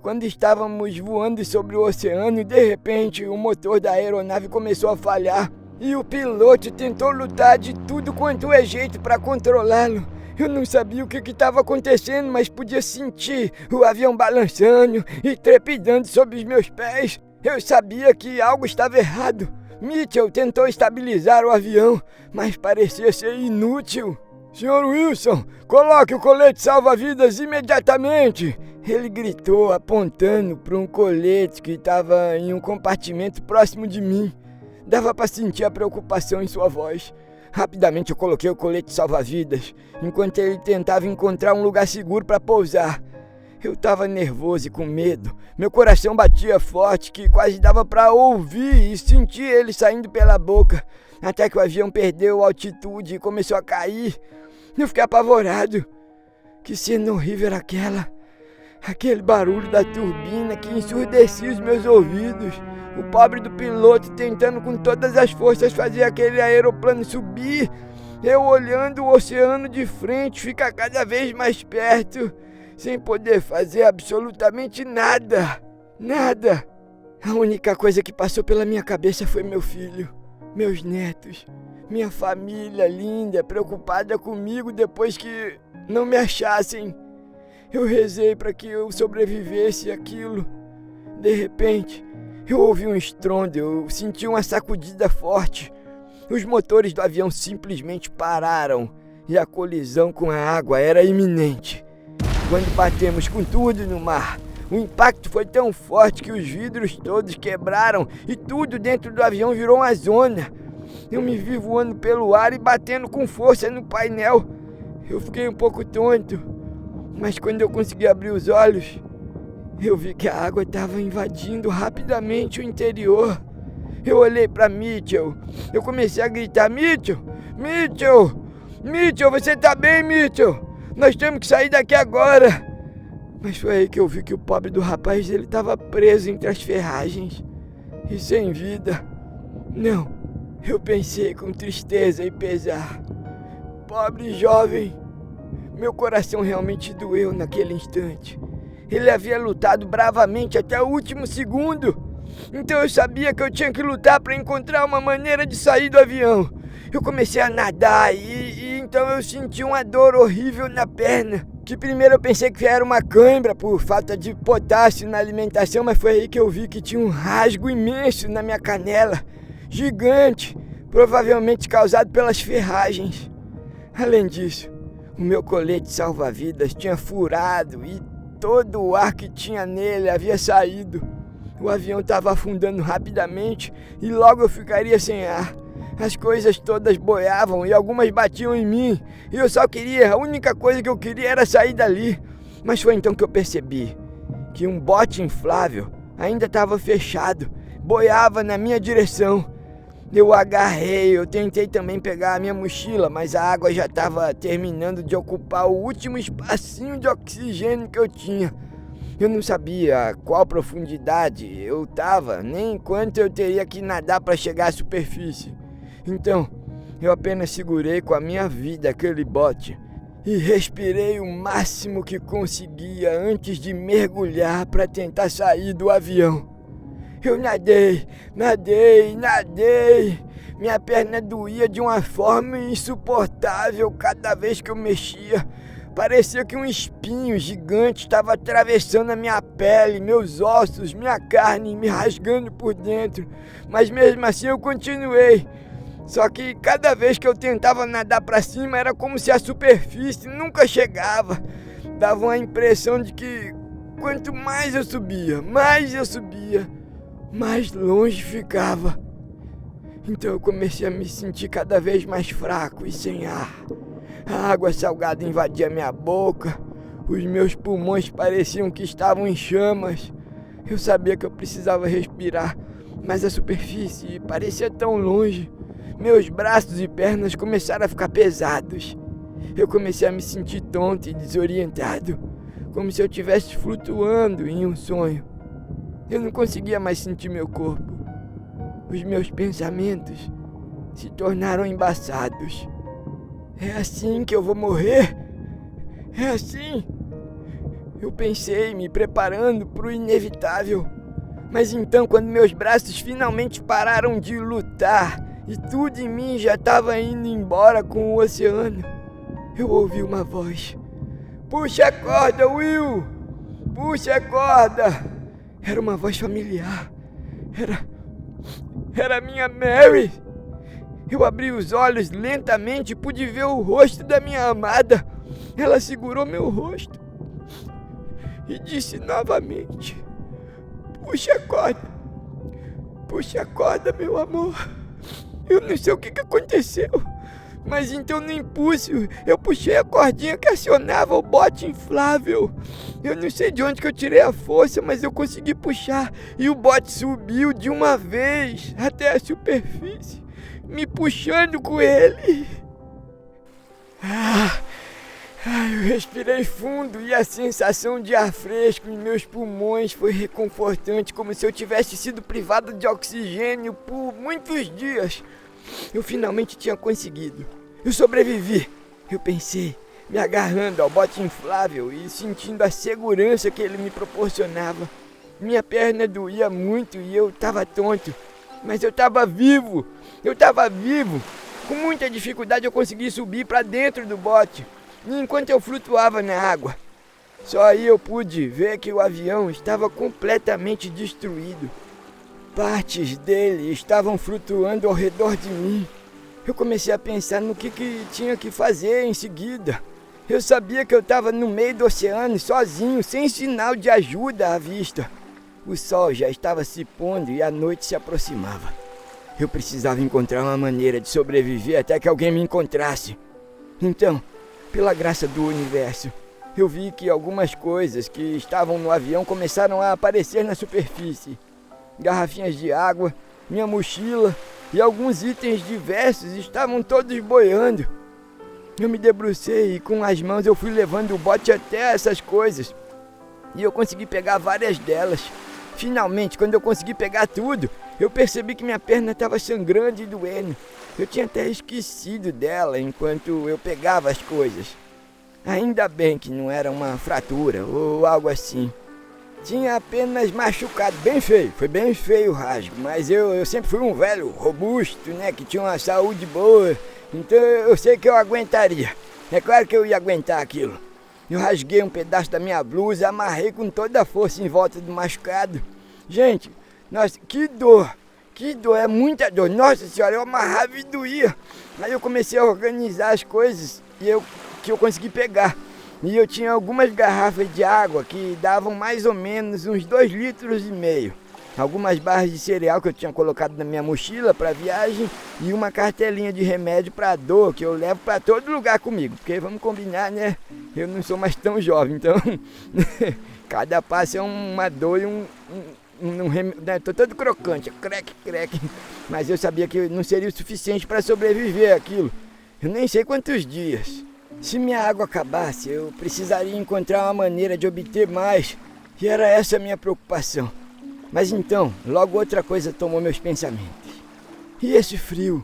Quando estávamos voando sobre o oceano, de repente o motor da aeronave começou a falhar e o piloto tentou lutar de tudo quanto é jeito para controlá-lo. Eu não sabia o que estava acontecendo, mas podia sentir o avião balançando e trepidando sob os meus pés. Eu sabia que algo estava errado. Mitchell tentou estabilizar o avião, mas parecia ser inútil. Sr. Wilson, coloque o colete salva-vidas imediatamente! Ele gritou, apontando para um colete que estava em um compartimento próximo de mim. Dava para sentir a preocupação em sua voz. Rapidamente eu coloquei o colete salva-vidas, enquanto ele tentava encontrar um lugar seguro para pousar. Eu estava nervoso e com medo. Meu coração batia forte, que quase dava para ouvir e sentir ele saindo pela boca, até que o avião perdeu altitude e começou a cair. Eu fiquei apavorado. Que cena horrível era aquela! Aquele barulho da turbina que ensurdecia os meus ouvidos. O pobre do piloto tentando com todas as forças fazer aquele aeroplano subir. Eu olhando o oceano de frente, ficar cada vez mais perto, sem poder fazer absolutamente nada. Nada. A única coisa que passou pela minha cabeça foi meu filho, meus netos, minha família linda, preocupada comigo depois que não me achassem. Eu rezei para que eu sobrevivesse àquilo. De repente, eu ouvi um estrondo, eu senti uma sacudida forte. Os motores do avião simplesmente pararam e a colisão com a água era iminente. Quando batemos com tudo no mar, o impacto foi tão forte que os vidros todos quebraram e tudo dentro do avião virou uma zona. Eu me vi voando pelo ar e batendo com força no painel. Eu fiquei um pouco tonto, mas quando eu consegui abrir os olhos, eu vi que a água estava invadindo rapidamente o interior. Eu olhei para Mitchell. Eu comecei a gritar: Mitchell! Mitchell! Mitchell, você tá bem, Mitchell? Nós temos que sair daqui agora! Mas foi aí que eu vi que o pobre do rapaz, ele estava preso entre as ferragens e sem vida. Não, eu pensei com tristeza e pesar. Pobre jovem! Meu coração realmente doeu naquele instante. Ele havia lutado bravamente até o último segundo. Então eu sabia que eu tinha que lutar para encontrar uma maneira de sair do avião. Eu comecei a nadar e então eu senti uma dor horrível na perna. Que primeiro eu pensei que era uma cãibra por falta de potássio na alimentação, mas foi aí que eu vi que tinha um rasgo imenso na minha canela. Gigante, provavelmente causado pelas ferragens. Além disso, o meu colete salva-vidas tinha furado e todo o ar que tinha nele havia saído. O avião estava afundando rapidamente e logo eu ficaria sem ar. As coisas todas boiavam e algumas batiam em mim. E eu só queria, a única coisa que eu queria era sair dali. Mas foi então que eu percebi que um bote inflável ainda estava fechado, boiava na minha direção. Eu agarrei, eu tentei também pegar a minha mochila, mas a água já estava terminando de ocupar o último espacinho de oxigênio que eu tinha. Eu não sabia qual profundidade eu estava, nem quanto eu teria que nadar para chegar à superfície. Então, eu apenas segurei com a minha vida aquele bote e respirei o máximo que conseguia antes de mergulhar para tentar sair do avião. Eu nadei. Minha perna doía de uma forma insuportável cada vez que eu mexia. Parecia que um espinho gigante estava atravessando a minha pele, meus ossos, minha carne, me rasgando por dentro. Mas mesmo assim eu continuei. Só que cada vez que eu tentava nadar para cima era como se a superfície nunca chegava. Dava uma impressão de que quanto mais eu subia, mais longe ficava. Então eu comecei a me sentir cada vez mais fraco e sem ar. A água salgada invadia minha boca, os meus pulmões pareciam que estavam em chamas. Eu sabia que eu precisava respirar, mas a superfície parecia tão longe. Meus braços e pernas começaram a ficar pesados. Eu comecei a me sentir tonto e desorientado, como se eu estivesse flutuando em um sonho. Eu não conseguia mais sentir meu corpo. Os meus pensamentos se tornaram embaçados. É assim que eu vou morrer? É assim? Eu pensei, me preparando para o inevitável. Mas então, quando meus braços finalmente pararam de lutar e tudo em mim já estava indo embora com o oceano, eu ouvi uma voz. Puxa a corda, Will! Puxa a corda! Era uma voz familiar. Era minha Mary. Eu abri os olhos lentamente e pude ver o rosto da minha amada. Ela segurou meu rosto e disse novamente: Puxa a corda, meu amor. Eu não sei o que aconteceu, mas então no impulso eu puxei a cordinha que acionava o bote inflável. Eu não sei de onde que eu tirei a força, mas eu consegui puxar e o bote subiu de uma vez até a superfície, me puxando com ele. Eu respirei fundo e a sensação de ar fresco em meus pulmões foi reconfortante, como se eu tivesse sido privado de oxigênio por muitos dias. Eu finalmente tinha conseguido. Eu sobrevivi, eu pensei, me agarrando ao bote inflável e sentindo a segurança que ele me proporcionava. Minha perna doía muito e eu estava tonto, mas eu estava vivo. Com muita dificuldade eu consegui subir para dentro do bote. E enquanto eu flutuava na água, só aí eu pude ver que o avião estava completamente destruído. Partes dele estavam flutuando ao redor de mim. Eu comecei a pensar no que tinha que fazer em seguida. Eu sabia que eu estava no meio do oceano, sozinho, sem sinal de ajuda à vista. O sol já estava se pondo e a noite se aproximava. Eu precisava encontrar uma maneira de sobreviver até que alguém me encontrasse. Então, pela graça do universo, eu vi que algumas coisas que estavam no avião começaram a aparecer na superfície. Garrafinhas de água, minha mochila e alguns itens diversos estavam todos boiando. Eu me debrucei e com as mãos eu fui levando o bote até essas coisas. E eu consegui pegar várias delas. Finalmente, quando eu consegui pegar tudo, eu percebi que minha perna estava sangrando e doendo. Eu tinha até esquecido dela enquanto eu pegava as coisas. Ainda bem que não era uma fratura ou algo assim. Tinha apenas machucado bem feio, foi bem feio o rasgo, mas eu sempre fui um velho robusto, né, que tinha uma saúde boa, então eu sei que eu aguentaria. É claro que eu ia aguentar aquilo. Eu rasguei um pedaço da minha blusa, amarrei com toda a força em volta do machucado. Gente, nossa, que dor, é muita dor. Nossa senhora, eu amarrava e doía. Aí eu comecei a organizar as coisas que eu consegui pegar. E eu tinha algumas garrafas de água que davam mais ou menos uns 2,5 litros. algumas barras de cereal que eu tinha colocado na minha mochila para viagem e uma cartelinha de remédio para dor que eu levo para todo lugar comigo. Porque vamos combinar, né? Eu não sou mais tão jovem, então cada passo é uma dor e um remédio. Tô todo crocante, crec. Mas eu sabia que não seria o suficiente para sobreviver àquilo. Eu nem sei quantos dias. Se minha água acabasse, eu precisaria encontrar uma maneira de obter mais. E era essa a minha preocupação. Mas então, logo outra coisa tomou meus pensamentos. E esse frio?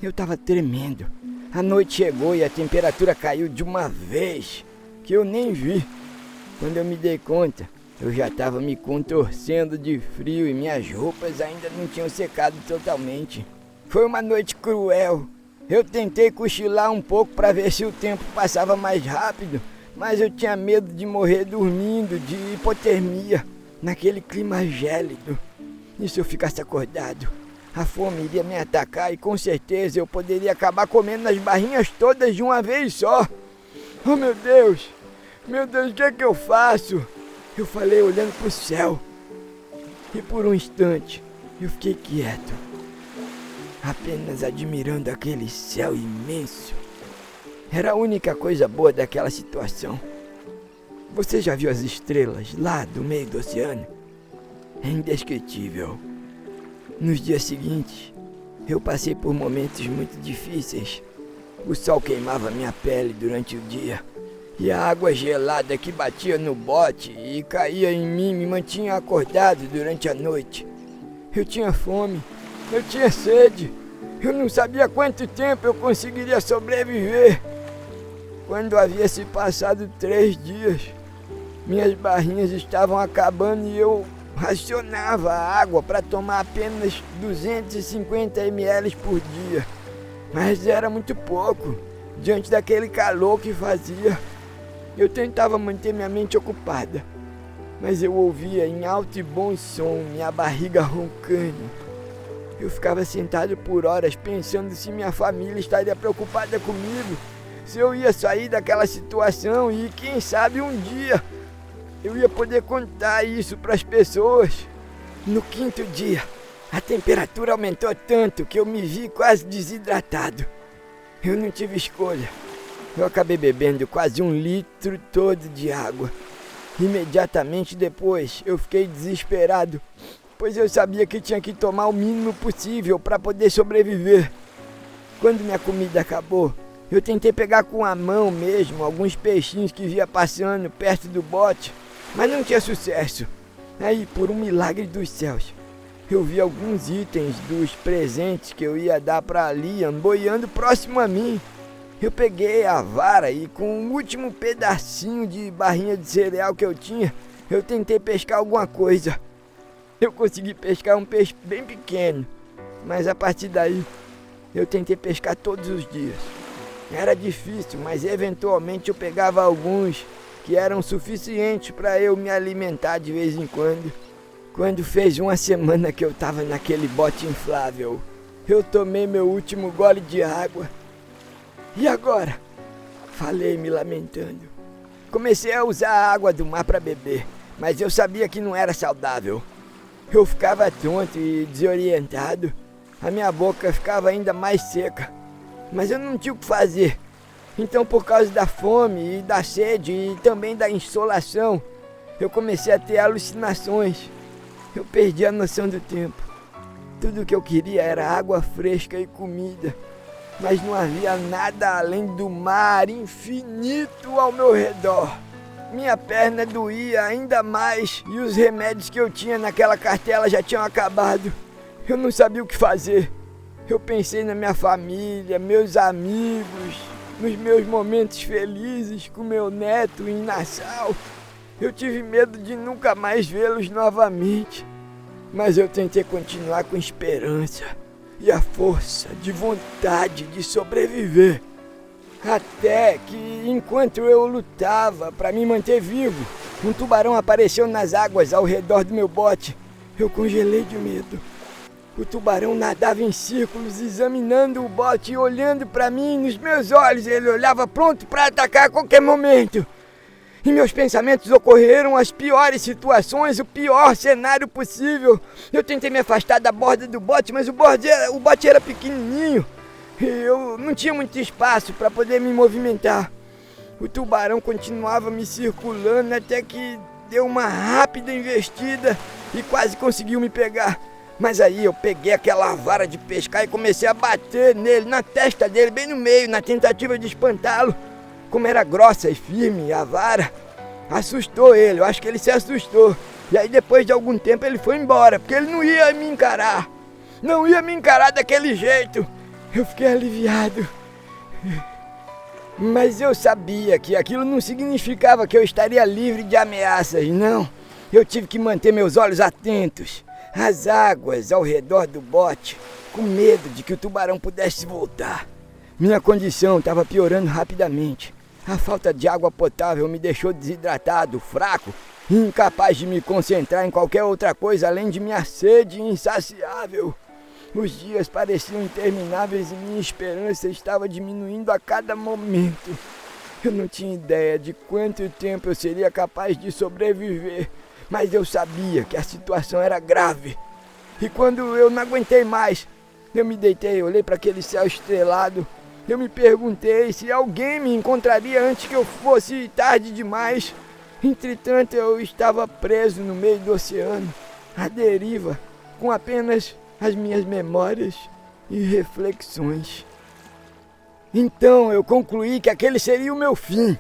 Eu estava tremendo. A noite chegou e a temperatura caiu de uma vez, que eu nem vi. Quando eu me dei conta, eu já estava me contorcendo de frio e minhas roupas ainda não tinham secado totalmente. Foi uma noite cruel. Eu tentei cochilar um pouco para ver se o tempo passava mais rápido, mas eu tinha medo de morrer dormindo, de hipotermia, naquele clima gélido. E se eu ficasse acordado, a fome iria me atacar e com certeza eu poderia acabar comendo as barrinhas todas de uma vez só. Oh meu Deus, o que é que eu faço? Eu falei olhando para o céu. E por um instante eu fiquei quieto, apenas admirando aquele céu imenso. Era a única coisa boa daquela situação. Você já viu as estrelas lá do meio do oceano? É indescritível. Nos dias seguintes, eu passei por momentos muito difíceis. O sol queimava minha pele durante o dia, e a água gelada que batia no bote e caía em mim me mantinha acordado durante a noite. Eu tinha fome, eu tinha sede, eu não sabia quanto tempo eu conseguiria sobreviver. Quando havia se passado 3 dias, minhas barrinhas estavam acabando e eu racionava a água para tomar apenas 250 ml por dia. Mas era muito pouco, diante daquele calor que fazia. Eu tentava manter minha mente ocupada, mas eu ouvia em alto e bom som minha barriga roncando. Eu ficava sentado por horas pensando se minha família estaria preocupada comigo, se eu ia sair daquela situação e quem sabe um dia eu ia poder contar isso para as pessoas. No 5º dia, a temperatura aumentou tanto que eu me vi quase desidratado. Eu não tive escolha. Eu acabei bebendo quase 1 litro todo de água. Imediatamente depois, eu fiquei desesperado, pois eu sabia que tinha que tomar o mínimo possível para poder sobreviver. Quando minha comida acabou, eu tentei pegar com a mão mesmo alguns peixinhos que via passando perto do bote, mas não tinha sucesso. Aí, por um milagre dos céus, eu vi alguns itens dos presentes que eu ia dar para Liam boiando próximo a mim. Eu peguei a vara e com o último pedacinho de barrinha de cereal que eu tinha, eu tentei pescar alguma coisa. Eu consegui pescar um peixe bem pequeno, mas a partir daí, eu tentei pescar todos os dias. Era difícil, mas eventualmente eu pegava alguns que eram suficientes para eu me alimentar de vez em quando. Quando fez 1 semana que eu estava naquele bote inflável, eu tomei meu último gole de água. E agora? Falei me lamentando. Comecei a usar a água do mar para beber, mas eu sabia que não era saudável. Eu ficava tonto e desorientado. A minha boca ficava ainda mais seca. Mas eu não tinha o que fazer. Então, por causa da fome e da sede e também da insolação, eu comecei a ter alucinações. Eu perdi a noção do tempo. Tudo o que eu queria era água fresca e comida. Mas não havia nada além do mar infinito ao meu redor. Minha perna doía ainda mais e os remédios que eu tinha naquela cartela já tinham acabado. Eu não sabia o que fazer. Eu pensei na minha família, meus amigos, nos meus momentos felizes com meu neto em Nassau. Eu tive medo de nunca mais vê-los novamente. Mas eu tentei continuar com esperança e a força de vontade de sobreviver. Até que, enquanto eu lutava para me manter vivo, um tubarão apareceu nas águas ao redor do meu bote. Eu congelei de medo. O tubarão nadava em círculos, examinando o bote e olhando para mim nos meus olhos. Ele olhava pronto para atacar a qualquer momento. Em meus pensamentos ocorreram as piores situações, o pior cenário possível. Eu tentei me afastar da borda do bote, mas o bote era pequenininho. E eu não tinha muito espaço para poder me movimentar. O tubarão continuava me circulando até que deu uma rápida investida e quase conseguiu me pegar. Mas aí eu peguei aquela vara de pescar e comecei a bater nele, na testa dele, bem no meio, na tentativa de espantá-lo. Como era grossa e firme a vara, assustou ele, eu acho que ele se assustou. E aí depois de algum tempo ele foi embora, porque ele não ia me encarar. Não ia me encarar daquele jeito. Eu fiquei aliviado. Mas eu sabia que aquilo não significava que eu estaria livre de ameaças, não. Eu tive que manter meus olhos atentos às águas ao redor do bote, com medo de que o tubarão pudesse voltar. Minha condição estava piorando rapidamente. A falta de água potável me deixou desidratado, fraco e incapaz de me concentrar em qualquer outra coisa além de minha sede insaciável. Os dias pareciam intermináveis e minha esperança estava diminuindo a cada momento. Eu não tinha ideia de quanto tempo eu seria capaz de sobreviver, mas eu sabia que a situação era grave. E quando eu não aguentei mais, eu me deitei, olhei para aquele céu estrelado. Eu me perguntei se alguém me encontraria antes que eu fosse tarde demais. Entretanto, eu estava preso no meio do oceano, à deriva, com apenas as minhas memórias e reflexões. Então eu concluí que aquele seria o meu fim.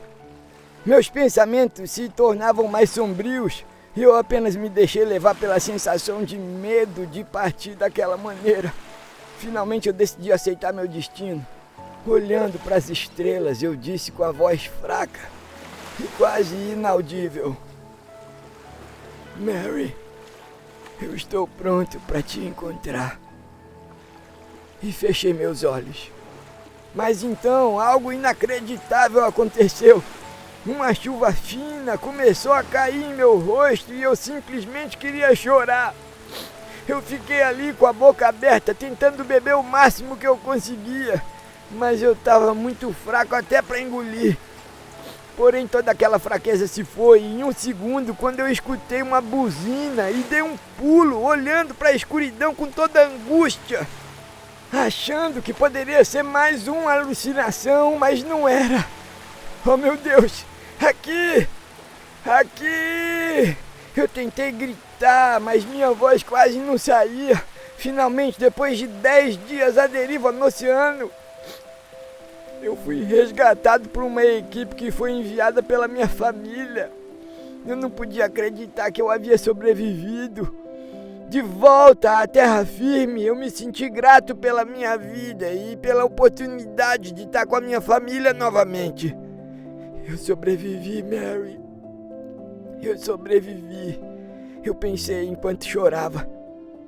Meus pensamentos se tornavam mais sombrios e eu apenas me deixei levar pela sensação de medo de partir daquela maneira. Finalmente eu decidi aceitar meu destino. Olhando para as estrelas, eu disse com a voz fraca e quase inaudível: Mary, eu estou pronto para te encontrar. E fechei meus olhos. Mas então algo inacreditável aconteceu. Uma chuva fina começou a cair em meu rosto e eu simplesmente queria chorar. Eu fiquei ali com a boca aberta, tentando beber o máximo que eu conseguia. Mas eu estava muito fraco até para engolir. Porém, toda aquela fraqueza se foi em um segundo quando eu escutei uma buzina e dei um pulo, olhando para a escuridão com toda a angústia, achando que poderia ser mais uma alucinação, mas não era. Oh meu Deus, aqui! Aqui! Eu tentei gritar, mas minha voz quase não saía. Finalmente, depois de 10 dias à deriva no oceano, eu fui resgatado por uma equipe que foi enviada pela minha família. Eu não podia acreditar que eu havia sobrevivido. De volta à terra firme, eu me senti grato pela minha vida e pela oportunidade de estar com a minha família novamente. Eu sobrevivi, Mary. Eu sobrevivi. Eu pensei enquanto chorava.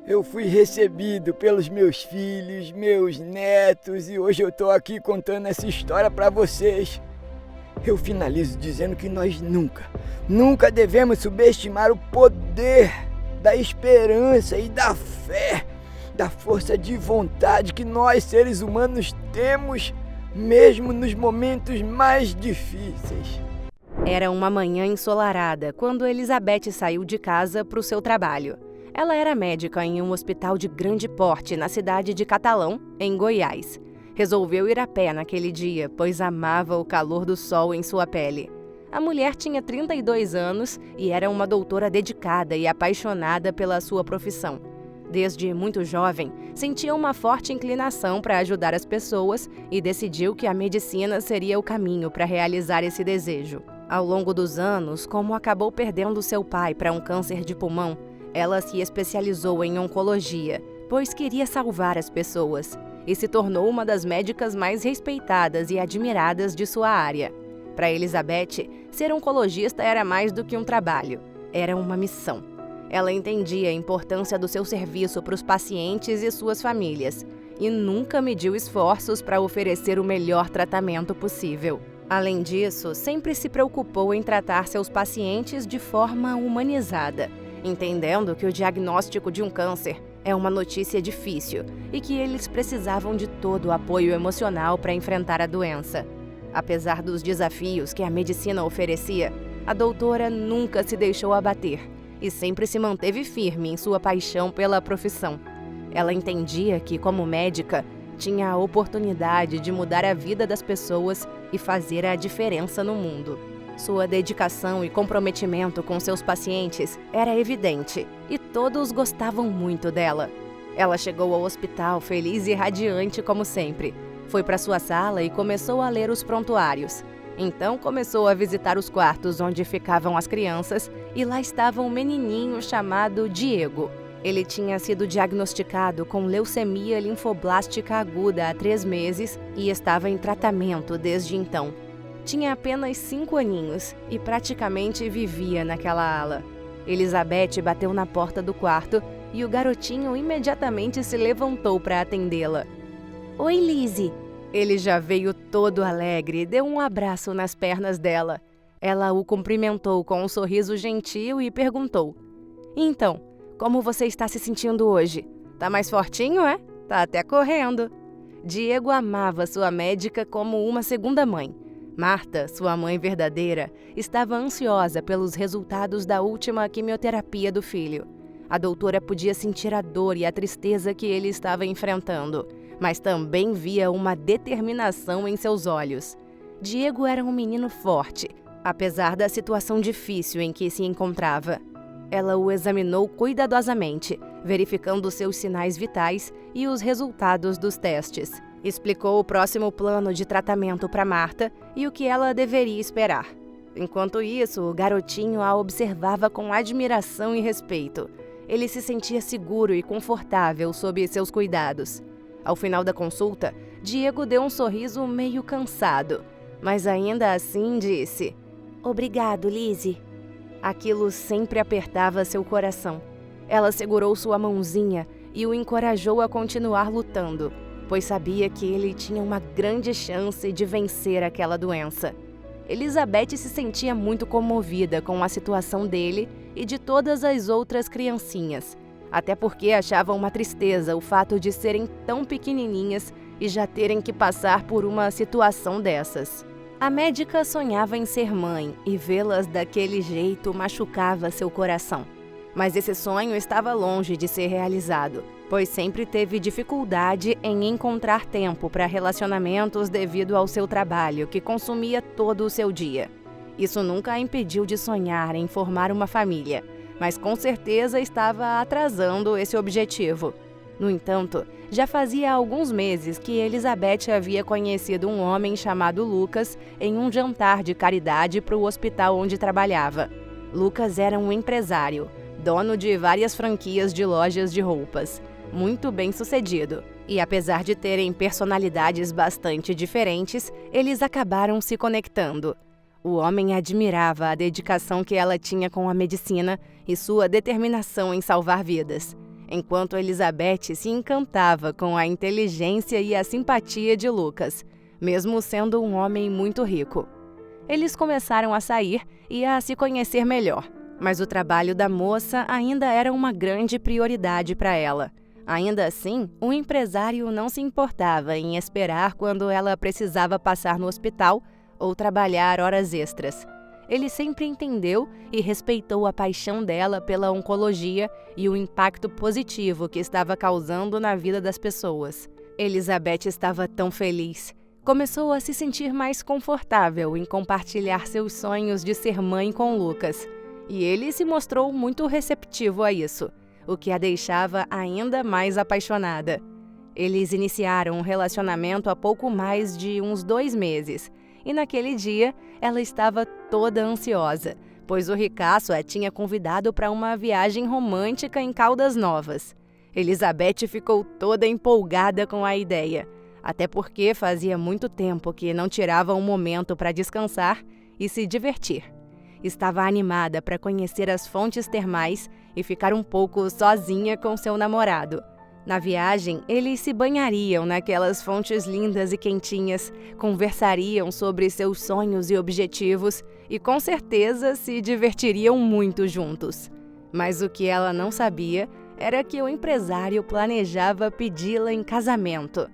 Eu fui recebido pelos meus filhos, meus netos, e hoje eu estou aqui contando essa história para vocês. Eu finalizo dizendo que nós nunca devemos subestimar o poder da esperança e da fé, da força de vontade que nós, seres humanos, temos, mesmo nos momentos mais difíceis. Era uma manhã ensolarada quando Elizabeth saiu de casa para o seu trabalho. Ela era médica em um hospital de grande porte na cidade de Catalão, em Goiás. Resolveu ir a pé naquele dia, pois amava o calor do sol em sua pele. A mulher tinha 32 anos e era uma doutora dedicada e apaixonada pela sua profissão. Desde muito jovem, sentia uma forte inclinação para ajudar as pessoas e decidiu que a medicina seria o caminho para realizar esse desejo. Ao longo dos anos, como acabou perdendo seu pai para um câncer de pulmão, ela se especializou em oncologia, pois queria salvar as pessoas, e se tornou uma das médicas mais respeitadas e admiradas de sua área. Para Elizabeth, ser oncologista era mais do que um trabalho, era uma missão. Ela entendia a importância do seu serviço para os pacientes e suas famílias, e nunca mediu esforços para oferecer o melhor tratamento possível. Além disso, sempre se preocupou em tratar seus pacientes de forma humanizada, entendendo que o diagnóstico de um câncer é uma notícia difícil e que eles precisavam de todo o apoio emocional para enfrentar a doença. Apesar dos desafios que a medicina oferecia, A doutora nunca se deixou abater e sempre se manteve firme em sua paixão pela profissão. Ela entendia que, como médica, tinha a oportunidade de mudar a vida das pessoas e fazer a diferença no mundo. Sua dedicação e comprometimento com seus pacientes era evidente e todos gostavam muito dela. Ela chegou ao hospital feliz e radiante como sempre. Foi para sua sala e começou a ler os prontuários. Então começou a visitar os quartos onde ficavam as crianças e lá estava um menininho chamado Diego. Ele tinha sido diagnosticado com leucemia linfoblástica aguda há 3 meses e estava em tratamento desde então. Tinha apenas 5 aninhos e praticamente vivia naquela ala. Elizabeth bateu na porta do quarto e o garotinho imediatamente se levantou para atendê-la. "Oi, Lizzie." Ele já veio todo alegre e deu um abraço nas pernas dela. Ela o cumprimentou com um sorriso gentil e perguntou: "Então, como você está se sentindo hoje? Tá mais fortinho, é? Tá até correndo." Diego amava sua médica como uma segunda mãe. Marta, sua mãe verdadeira, estava ansiosa pelos resultados da última quimioterapia do filho. A doutora podia sentir a dor e a tristeza que ele estava enfrentando, mas também via uma determinação em seus olhos. Diego era um menino forte, apesar da situação difícil em que se encontrava. Ela o examinou cuidadosamente, verificando seus sinais vitais e os resultados dos testes. Explicou o próximo plano de tratamento para Marta e o que ela deveria esperar. Enquanto isso, o garotinho a observava com admiração e respeito. Ele se sentia seguro e confortável sob seus cuidados. Ao final da consulta, Diego deu um sorriso meio cansado, mas ainda assim disse: "Obrigado, Lizzie." Aquilo sempre apertava seu coração. Ela segurou sua mãozinha e o encorajou a continuar lutando, pois sabia que ele tinha uma grande chance de vencer aquela doença. Elizabeth se sentia muito comovida com a situação dele e de todas as outras criancinhas, até porque achava uma tristeza o fato de serem tão pequenininhas e já terem que passar por uma situação dessas. A médica sonhava em ser mãe e vê-las daquele jeito machucava seu coração. Mas esse sonho estava longe de ser realizado, pois sempre teve dificuldade em encontrar tempo para relacionamentos devido ao seu trabalho, que consumia todo o seu dia. Isso nunca a impediu de sonhar em formar uma família, mas com certeza estava atrasando esse objetivo. No entanto, já fazia alguns meses que Elizabeth havia conhecido um homem chamado Lucas em um jantar de caridade para o hospital onde trabalhava. Lucas era um empresário, dono de várias franquias de lojas de roupas, muito bem-sucedido. E apesar de terem personalidades bastante diferentes, eles acabaram se conectando. O homem admirava a dedicação que ela tinha com a medicina e sua determinação em salvar vidas, enquanto Elizabeth se encantava com a inteligência e a simpatia de Lucas, mesmo sendo um homem muito rico. Eles começaram a sair e a se conhecer melhor, mas o trabalho da moça ainda era uma grande prioridade para ela. Ainda assim, o empresário não se importava em esperar quando ela precisava passar no hospital ou trabalhar horas extras. Ele sempre entendeu e respeitou a paixão dela pela oncologia e o impacto positivo que estava causando na vida das pessoas. Elizabeth estava tão feliz. Começou a se sentir mais confortável em compartilhar seus sonhos de ser mãe com Lucas. E ele se mostrou muito receptivo a isso, o que a deixava ainda mais apaixonada. Eles iniciaram um relacionamento há pouco mais de uns 2 meses. E naquele dia, ela estava toda ansiosa, pois o ricaço a tinha convidado para uma viagem romântica em Caldas Novas. Elizabeth ficou toda empolgada com a ideia, até porque fazia muito tempo que não tirava um momento para descansar e se divertir. Estava animada para conhecer as fontes termais e ficar um pouco sozinha com seu namorado. Na viagem, eles se banhariam naquelas fontes lindas e quentinhas, conversariam sobre seus sonhos e objetivos e com certeza se divertiriam muito juntos. Mas o que ela não sabia era que o empresário planejava pedi-la em casamento.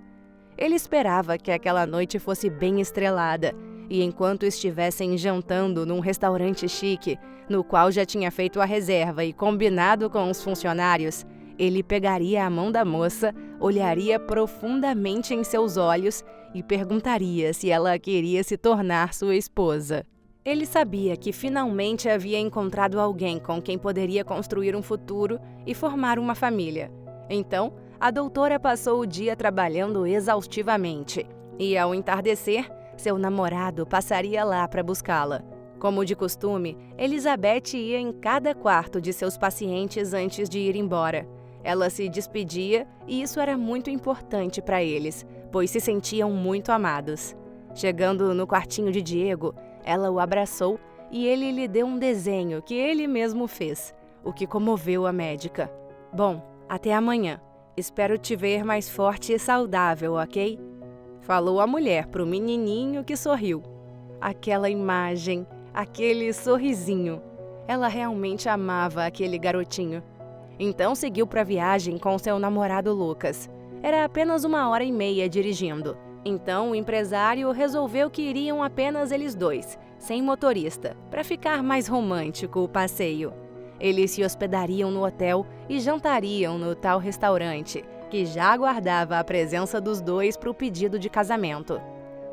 Ele esperava que aquela noite fosse bem estrelada e enquanto estivessem jantando num restaurante chique, no qual já tinha feito a reserva e combinado com os funcionários, ele pegaria a mão da moça, olharia profundamente em seus olhos e perguntaria se ela queria se tornar sua esposa. Ele sabia que finalmente havia encontrado alguém com quem poderia construir um futuro e formar uma família. Então, a doutora passou o dia trabalhando exaustivamente e, ao entardecer, seu namorado passaria lá para buscá-la. Como de costume, Elizabeth ia em cada quarto de seus pacientes antes de ir embora. Ela se despedia e isso era muito importante para eles, pois se sentiam muito amados. Chegando no quartinho de Diego, ela o abraçou e ele lhe deu um desenho que ele mesmo fez, o que comoveu a médica. "Bom, até amanhã. Espero te ver mais forte e saudável, ok?" Falou a mulher para o menininho que sorriu. Aquela imagem, aquele sorrisinho. Ela realmente amava aquele garotinho. Então seguiu para a viagem com seu namorado Lucas. Era apenas 1h30 dirigindo. Então o empresário resolveu que iriam apenas eles dois, sem motorista, para ficar mais romântico o passeio. Eles se hospedariam no hotel e jantariam no tal restaurante, que já aguardava a presença dos dois para o pedido de casamento.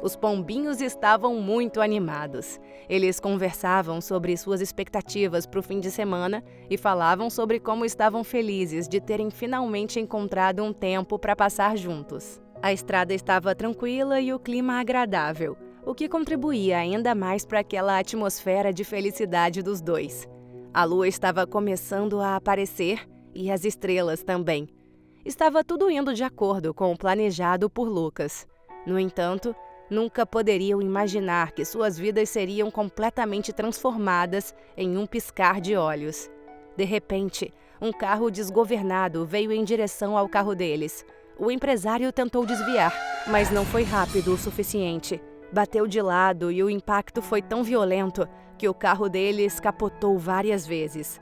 Os pombinhos estavam muito animados. Eles conversavam sobre suas expectativas para o fim de semana e falavam sobre como estavam felizes de terem finalmente encontrado um tempo para passar juntos. A estrada estava tranquila e o clima agradável, o que contribuía ainda mais para aquela atmosfera de felicidade dos dois. A lua estava começando a aparecer e as estrelas também. Estava tudo indo de acordo com o planejado por Lucas. No entanto, nunca poderiam imaginar que suas vidas seriam completamente transformadas em um piscar de olhos. De repente, um carro desgovernado veio em direção ao carro deles. O empresário tentou desviar, mas não foi rápido o suficiente. Bateu de lado e o impacto foi tão violento que o carro deles capotou várias vezes.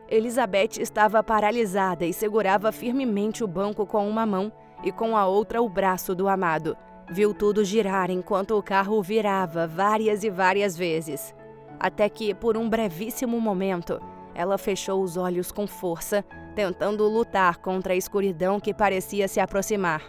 Elizabeth estava paralisada e segurava firmemente o banco com uma mão e com a outra o braço do amado. Viu tudo girar enquanto o carro virava várias e várias vezes. Até que, por um brevíssimo momento, ela fechou os olhos com força, tentando lutar contra a escuridão que parecia se aproximar.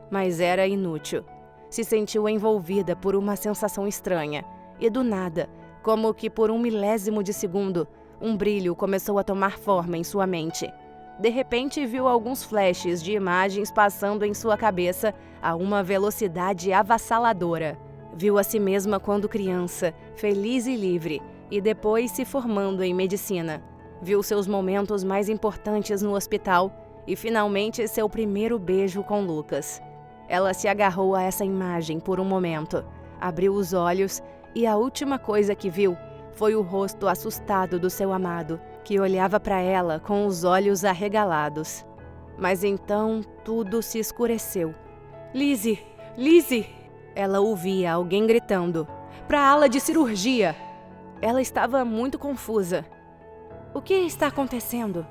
Mas era inútil. Se sentiu envolvida por uma sensação estranha. E do nada, como que por 1 milésimo de segundo, um brilho começou a tomar forma em sua mente. De repente, viu alguns flashes de imagens passando em sua cabeça a uma velocidade avassaladora. Viu a si mesma quando criança, feliz e livre, e depois se formando em medicina. Viu seus momentos mais importantes no hospital e, finalmente, seu primeiro beijo com Lucas. Ela se agarrou a essa imagem por um momento, abriu os olhos e a última coisa que viu foi o rosto assustado do seu amado, que olhava para ela com os olhos arregalados. Mas então tudo se escureceu. "Lizzie! Lizzie!" Ela ouvia alguém gritando. "Para a ala de cirurgia!" Ela estava muito confusa. "O que está acontecendo?"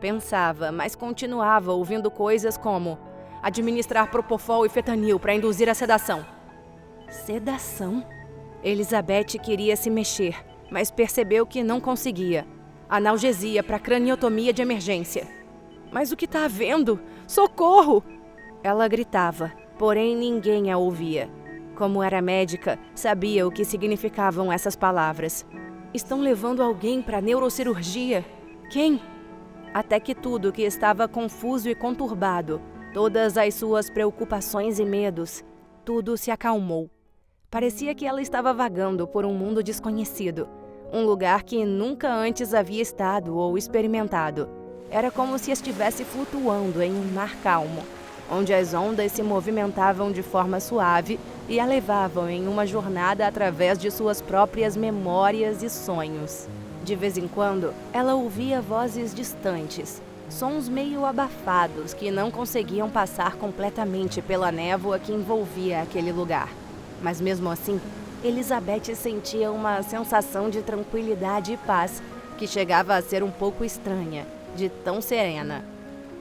Pensava, mas continuava ouvindo coisas como administrar propofol e fetanil para induzir a sedação. Sedação? Elizabeth queria se mexer, mas percebeu que não conseguia. Analgesia para craniotomia de emergência. "Mas o que está havendo? Socorro!" Ela gritava, porém ninguém a ouvia. Como era médica, sabia o que significavam essas palavras. "Estão levando alguém para neurocirurgia? Quem?" Até que tudo que estava confuso e conturbado, todas as suas preocupações e medos, tudo se acalmou. Parecia que ela estava vagando por um mundo desconhecido, um lugar que nunca antes havia estado ou experimentado. Era como se estivesse flutuando em um mar calmo, onde as ondas se movimentavam de forma suave e a levavam em uma jornada através de suas próprias memórias e sonhos. De vez em quando, ela ouvia vozes distantes, sons meio abafados que não conseguiam passar completamente pela névoa que envolvia aquele lugar. Mas mesmo assim, Elizabeth sentia uma sensação de tranquilidade e paz que chegava a ser um pouco estranha, de tão serena.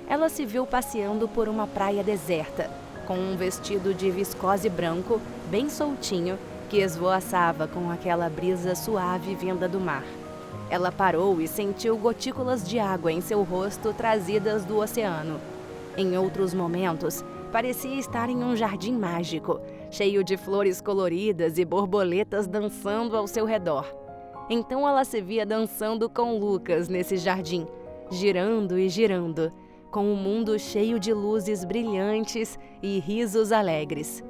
Ela se viu passeando por uma praia deserta, com um vestido de viscose branco, bem soltinho, que esvoaçava com aquela brisa suave vinda do mar. Ela parou e sentiu gotículas de água em seu rosto trazidas do oceano. Em outros momentos, parecia estar em um jardim mágico, cheio de flores coloridas e borboletas dançando ao seu redor. Então ela se via dançando com Lucas nesse jardim, girando e girando, com o mundo cheio de luzes brilhantes e risos alegres.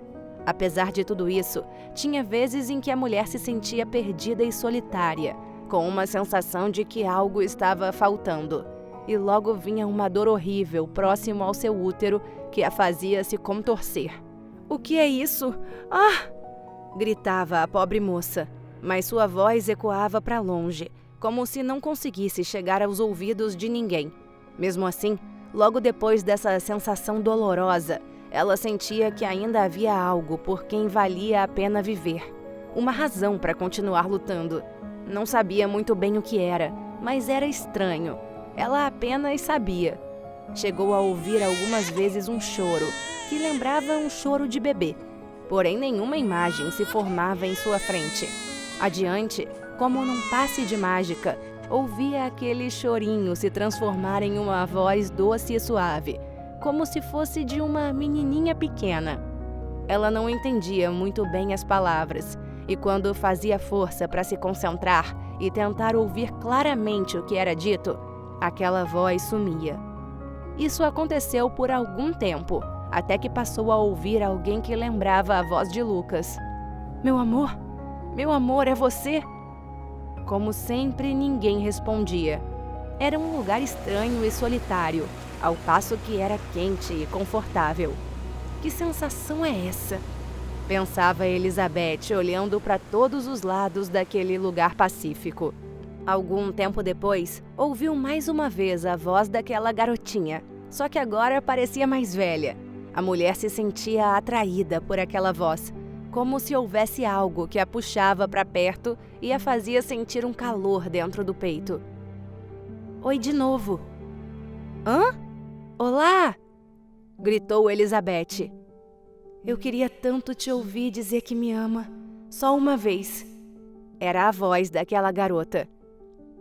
Apesar de tudo isso, tinha vezes em que a mulher se sentia perdida e solitária, com uma sensação de que algo estava faltando. E logo vinha uma dor horrível próximo ao seu útero que a fazia se contorcer. "O que é isso? Ah!" gritava a pobre moça, mas sua voz ecoava para longe, como se não conseguisse chegar aos ouvidos de ninguém. Mesmo assim, logo depois dessa sensação dolorosa, ela sentia que ainda havia algo por quem valia a pena viver. Uma razão para continuar lutando. Não sabia muito bem o que era, mas era estranho. Ela apenas sabia. Chegou a ouvir algumas vezes um choro, que lembrava um choro de bebê. Porém, nenhuma imagem se formava em sua frente. Adiante, como num passe de mágica, ouvia aquele chorinho se transformar em uma voz doce e suave, como se fosse de uma menininha pequena. Ela não entendia muito bem as palavras, e quando fazia força para se concentrar e tentar ouvir claramente o que era dito, aquela voz sumia. Isso aconteceu por algum tempo, até que passou a ouvir alguém que lembrava a voz de Lucas. Meu amor, é você?" Como sempre, ninguém respondia. Era um lugar estranho e solitário, ao passo que era quente e confortável. Que sensação é essa? Pensava Elizabeth, olhando para todos os lados daquele lugar pacífico. Algum tempo depois, ouviu mais uma vez a voz daquela garotinha, só que agora parecia mais velha. A mulher se sentia atraída por aquela voz, como se houvesse algo que a puxava para perto e a fazia sentir um calor dentro do peito. "Oi de novo." "Hã? Olá!" gritou Elizabeth. "Eu queria tanto te ouvir dizer que me ama, só uma vez." Era a voz daquela garota.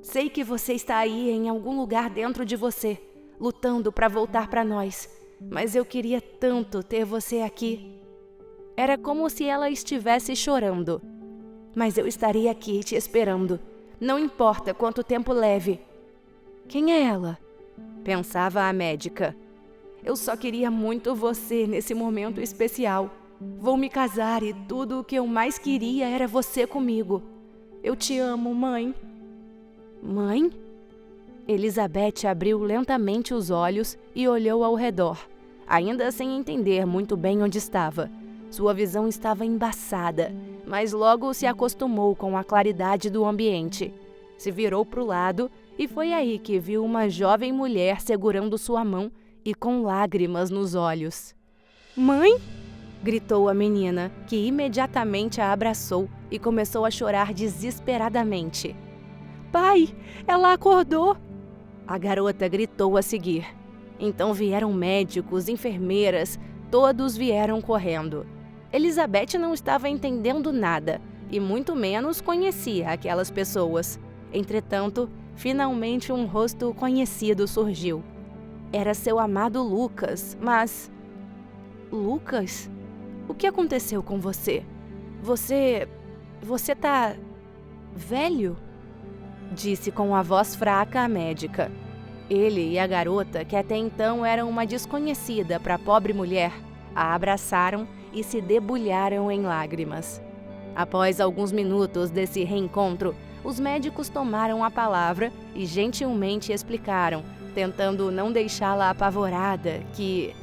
"Sei que você está aí em algum lugar dentro de você, lutando para voltar para nós, mas eu queria tanto ter você aqui." Era como se ela estivesse chorando. "Mas eu estaria aqui te esperando, não importa quanto tempo leve." "Quem é ela?" pensava a médica. "Eu só queria muito você nesse momento especial. Vou me casar e tudo o que eu mais queria era você comigo. Eu te amo, mãe." "Mãe?" Elizabeth abriu lentamente os olhos e olhou ao redor, ainda sem entender muito bem onde estava. Sua visão estava embaçada, mas logo se acostumou com a claridade do ambiente. Se virou para o lado e foi aí que viu uma jovem mulher segurando sua mão e com lágrimas nos olhos. "Mãe?" gritou a menina, que imediatamente a abraçou e começou a chorar desesperadamente. "Pai, ela acordou!" A garota gritou a seguir. Então vieram médicos, enfermeiras, todos vieram correndo. Elizabeth não estava entendendo nada, e muito menos conhecia aquelas pessoas. Entretanto, finalmente um rosto conhecido surgiu. Era seu amado Lucas, mas... "Lucas? O que aconteceu com você? Você tá... velho?" disse com a voz fraca a médica. Ele e a garota, que até então eram uma desconhecida para a pobre mulher, a abraçaram e se debulharam em lágrimas. Após alguns minutos desse reencontro, os médicos tomaram a palavra e gentilmente explicaram, tentando não deixá-la apavorada, que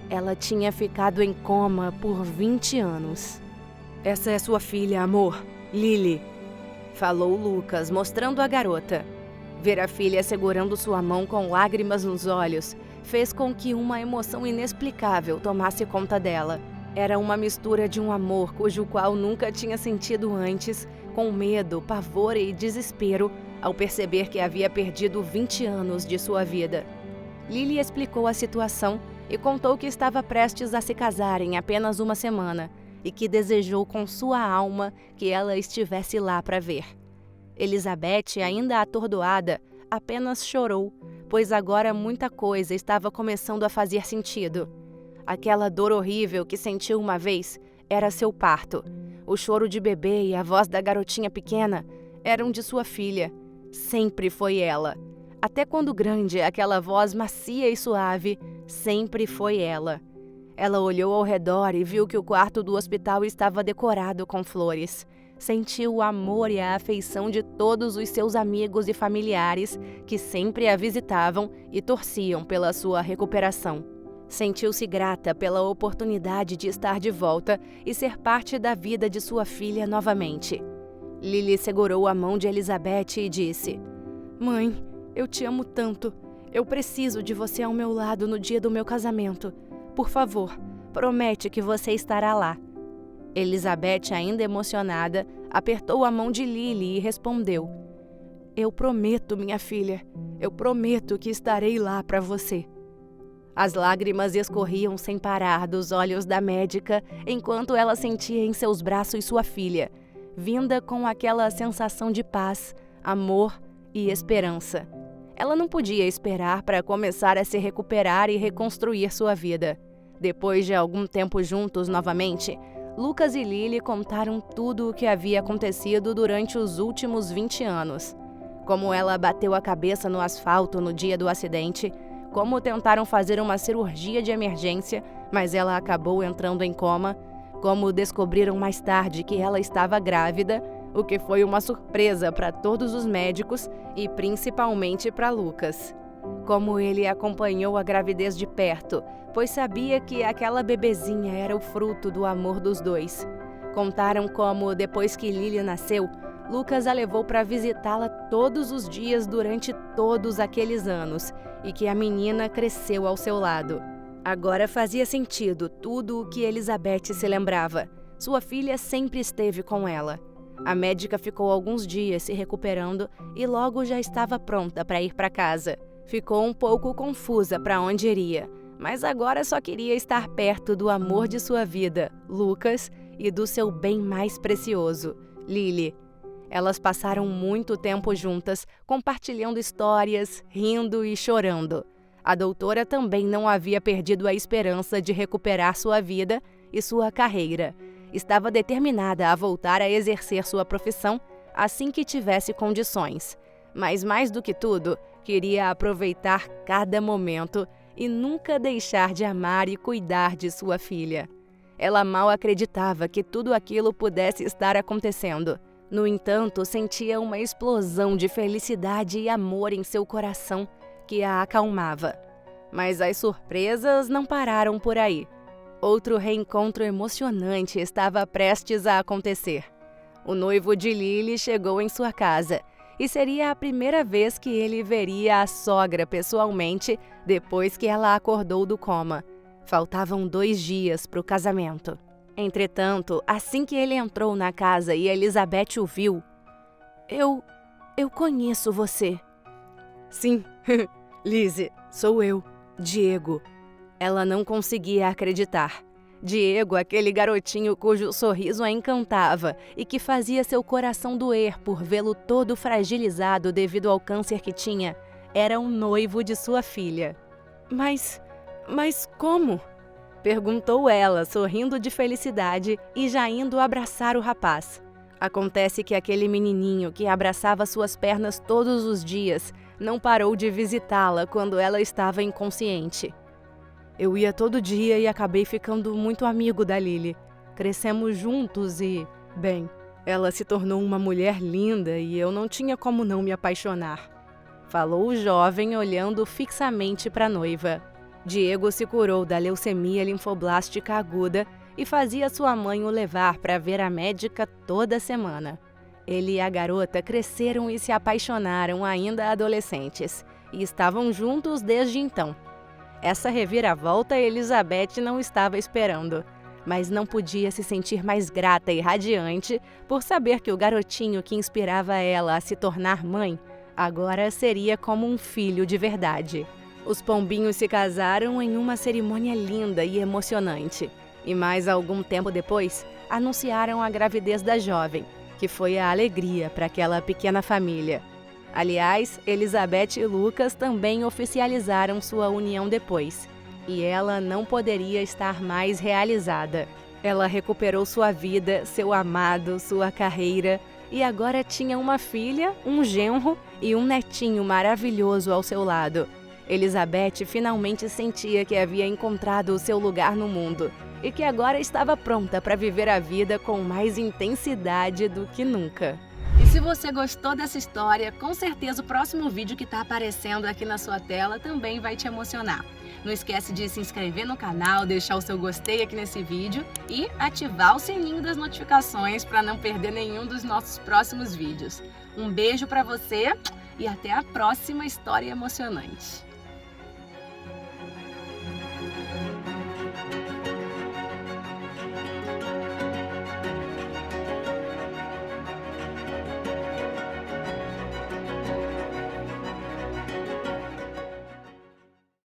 ela tinha ficado em coma por 20 anos. "Essa é sua filha, amor, Lily", falou Lucas, mostrando a garota. Ver a filha segurando sua mão com lágrimas nos olhos fez com que uma emoção inexplicável tomasse conta dela. Era uma mistura de um amor cujo qual nunca tinha sentido antes, com medo, pavor e desespero ao perceber que havia perdido 20 anos de sua vida. Lily explicou a situação e contou que estava prestes a se casar em apenas uma semana e que desejou com sua alma que ela estivesse lá para ver. Elizabeth, ainda atordoada, apenas chorou, pois agora muita coisa estava começando a fazer sentido. Aquela dor horrível que sentiu uma vez era seu parto. O choro de bebê e a voz da garotinha pequena eram de sua filha. Sempre foi ela. Até quando grande, aquela voz macia e suave sempre foi ela. Ela olhou ao redor e viu que o quarto do hospital estava decorado com flores. Sentiu o amor e a afeição de todos os seus amigos e familiares que sempre a visitavam e torciam pela sua recuperação. Sentiu-se grata pela oportunidade de estar de volta e ser parte da vida de sua filha novamente. Lily segurou a mão de Elizabeth e disse: "Mãe, eu te amo tanto. Eu preciso de você ao meu lado no dia do meu casamento. Por favor, promete que você estará lá." Elizabeth, ainda emocionada, apertou a mão de Lily e respondeu: "Eu prometo, minha filha. Eu prometo que estarei lá para você." As lágrimas escorriam sem parar dos olhos da médica enquanto ela sentia em seus braços sua filha, vinda com aquela sensação de paz, amor e esperança. Ela não podia esperar para começar a se recuperar e reconstruir sua vida. Depois de algum tempo juntos novamente, Lucas e Lily contaram tudo o que havia acontecido durante os últimos 20 anos. Como ela bateu a cabeça no asfalto no dia do acidente, como tentaram fazer uma cirurgia de emergência, mas ela acabou entrando em coma, como descobriram mais tarde que ela estava grávida, o que foi uma surpresa para todos os médicos e principalmente para Lucas. Como ele acompanhou a gravidez de perto, pois sabia que aquela bebezinha era o fruto do amor dos dois. Contaram como, depois que Lily nasceu, Lucas a levou para visitá-la todos os dias durante todos aqueles anos e que a menina cresceu ao seu lado. Agora fazia sentido tudo o que Elizabeth se lembrava. Sua filha sempre esteve com ela. A médica ficou alguns dias se recuperando e logo já estava pronta para ir para casa. Ficou um pouco confusa para onde iria, mas agora só queria estar perto do amor de sua vida, Lucas, e do seu bem mais precioso, Lily. Elas passaram muito tempo juntas, compartilhando histórias, rindo e chorando. A doutora também não havia perdido a esperança de recuperar sua vida e sua carreira. Estava determinada a voltar a exercer sua profissão assim que tivesse condições. Mas mais do que tudo, queria aproveitar cada momento e nunca deixar de amar e cuidar de sua filha. Ela mal acreditava que tudo aquilo pudesse estar acontecendo. No entanto, sentia uma explosão de felicidade e amor em seu coração que a acalmava. Mas as surpresas não pararam por aí. Outro reencontro emocionante estava prestes a acontecer. O noivo de Lily chegou em sua casa e seria a primeira vez que ele veria a sogra pessoalmente depois que ela acordou do coma. Faltavam 2 dias para o casamento. Entretanto, assim que ele entrou na casa e Elizabeth o viu, Eu conheço você." "Sim, Lizzie, sou eu, Diego." Ela não conseguia acreditar. Diego, aquele garotinho cujo sorriso a encantava e que fazia seu coração doer por vê-lo todo fragilizado devido ao câncer que tinha, era o noivo de sua filha. Mas como?" perguntou ela, sorrindo de felicidade e já indo abraçar o rapaz. Acontece que aquele menininho que abraçava suas pernas todos os dias não parou de visitá-la quando ela estava inconsciente. "Eu ia todo dia e acabei ficando muito amigo da Lily. Crescemos juntos e, bem, ela se tornou uma mulher linda e eu não tinha como não me apaixonar", falou o jovem olhando fixamente para a noiva. Diego se curou da leucemia linfoblástica aguda e fazia sua mãe o levar para ver a médica toda semana. Ele e a garota cresceram e se apaixonaram ainda adolescentes, e estavam juntos desde então. Essa reviravolta Elizabeth não estava esperando, mas não podia se sentir mais grata e radiante por saber que o garotinho que inspirava ela a se tornar mãe agora seria como um filho de verdade. Os pombinhos se casaram em uma cerimônia linda e emocionante. E mais algum tempo depois, anunciaram a gravidez da jovem, que foi a alegria para aquela pequena família. Aliás, Elizabeth e Lucas também oficializaram sua união depois, e ela não poderia estar mais realizada. Ela recuperou sua vida, seu amado, sua carreira, e agora tinha uma filha, um genro e um netinho maravilhoso ao seu lado. Elizabeth finalmente sentia que havia encontrado o seu lugar no mundo e que agora estava pronta para viver a vida com mais intensidade do que nunca. E se você gostou dessa história, com certeza o próximo vídeo que está aparecendo aqui na sua tela também vai te emocionar. Não esquece de se inscrever no canal, deixar o seu gostei aqui nesse vídeo e ativar o sininho das notificações para não perder nenhum dos nossos próximos vídeos. Um beijo para você e até a próxima história emocionante.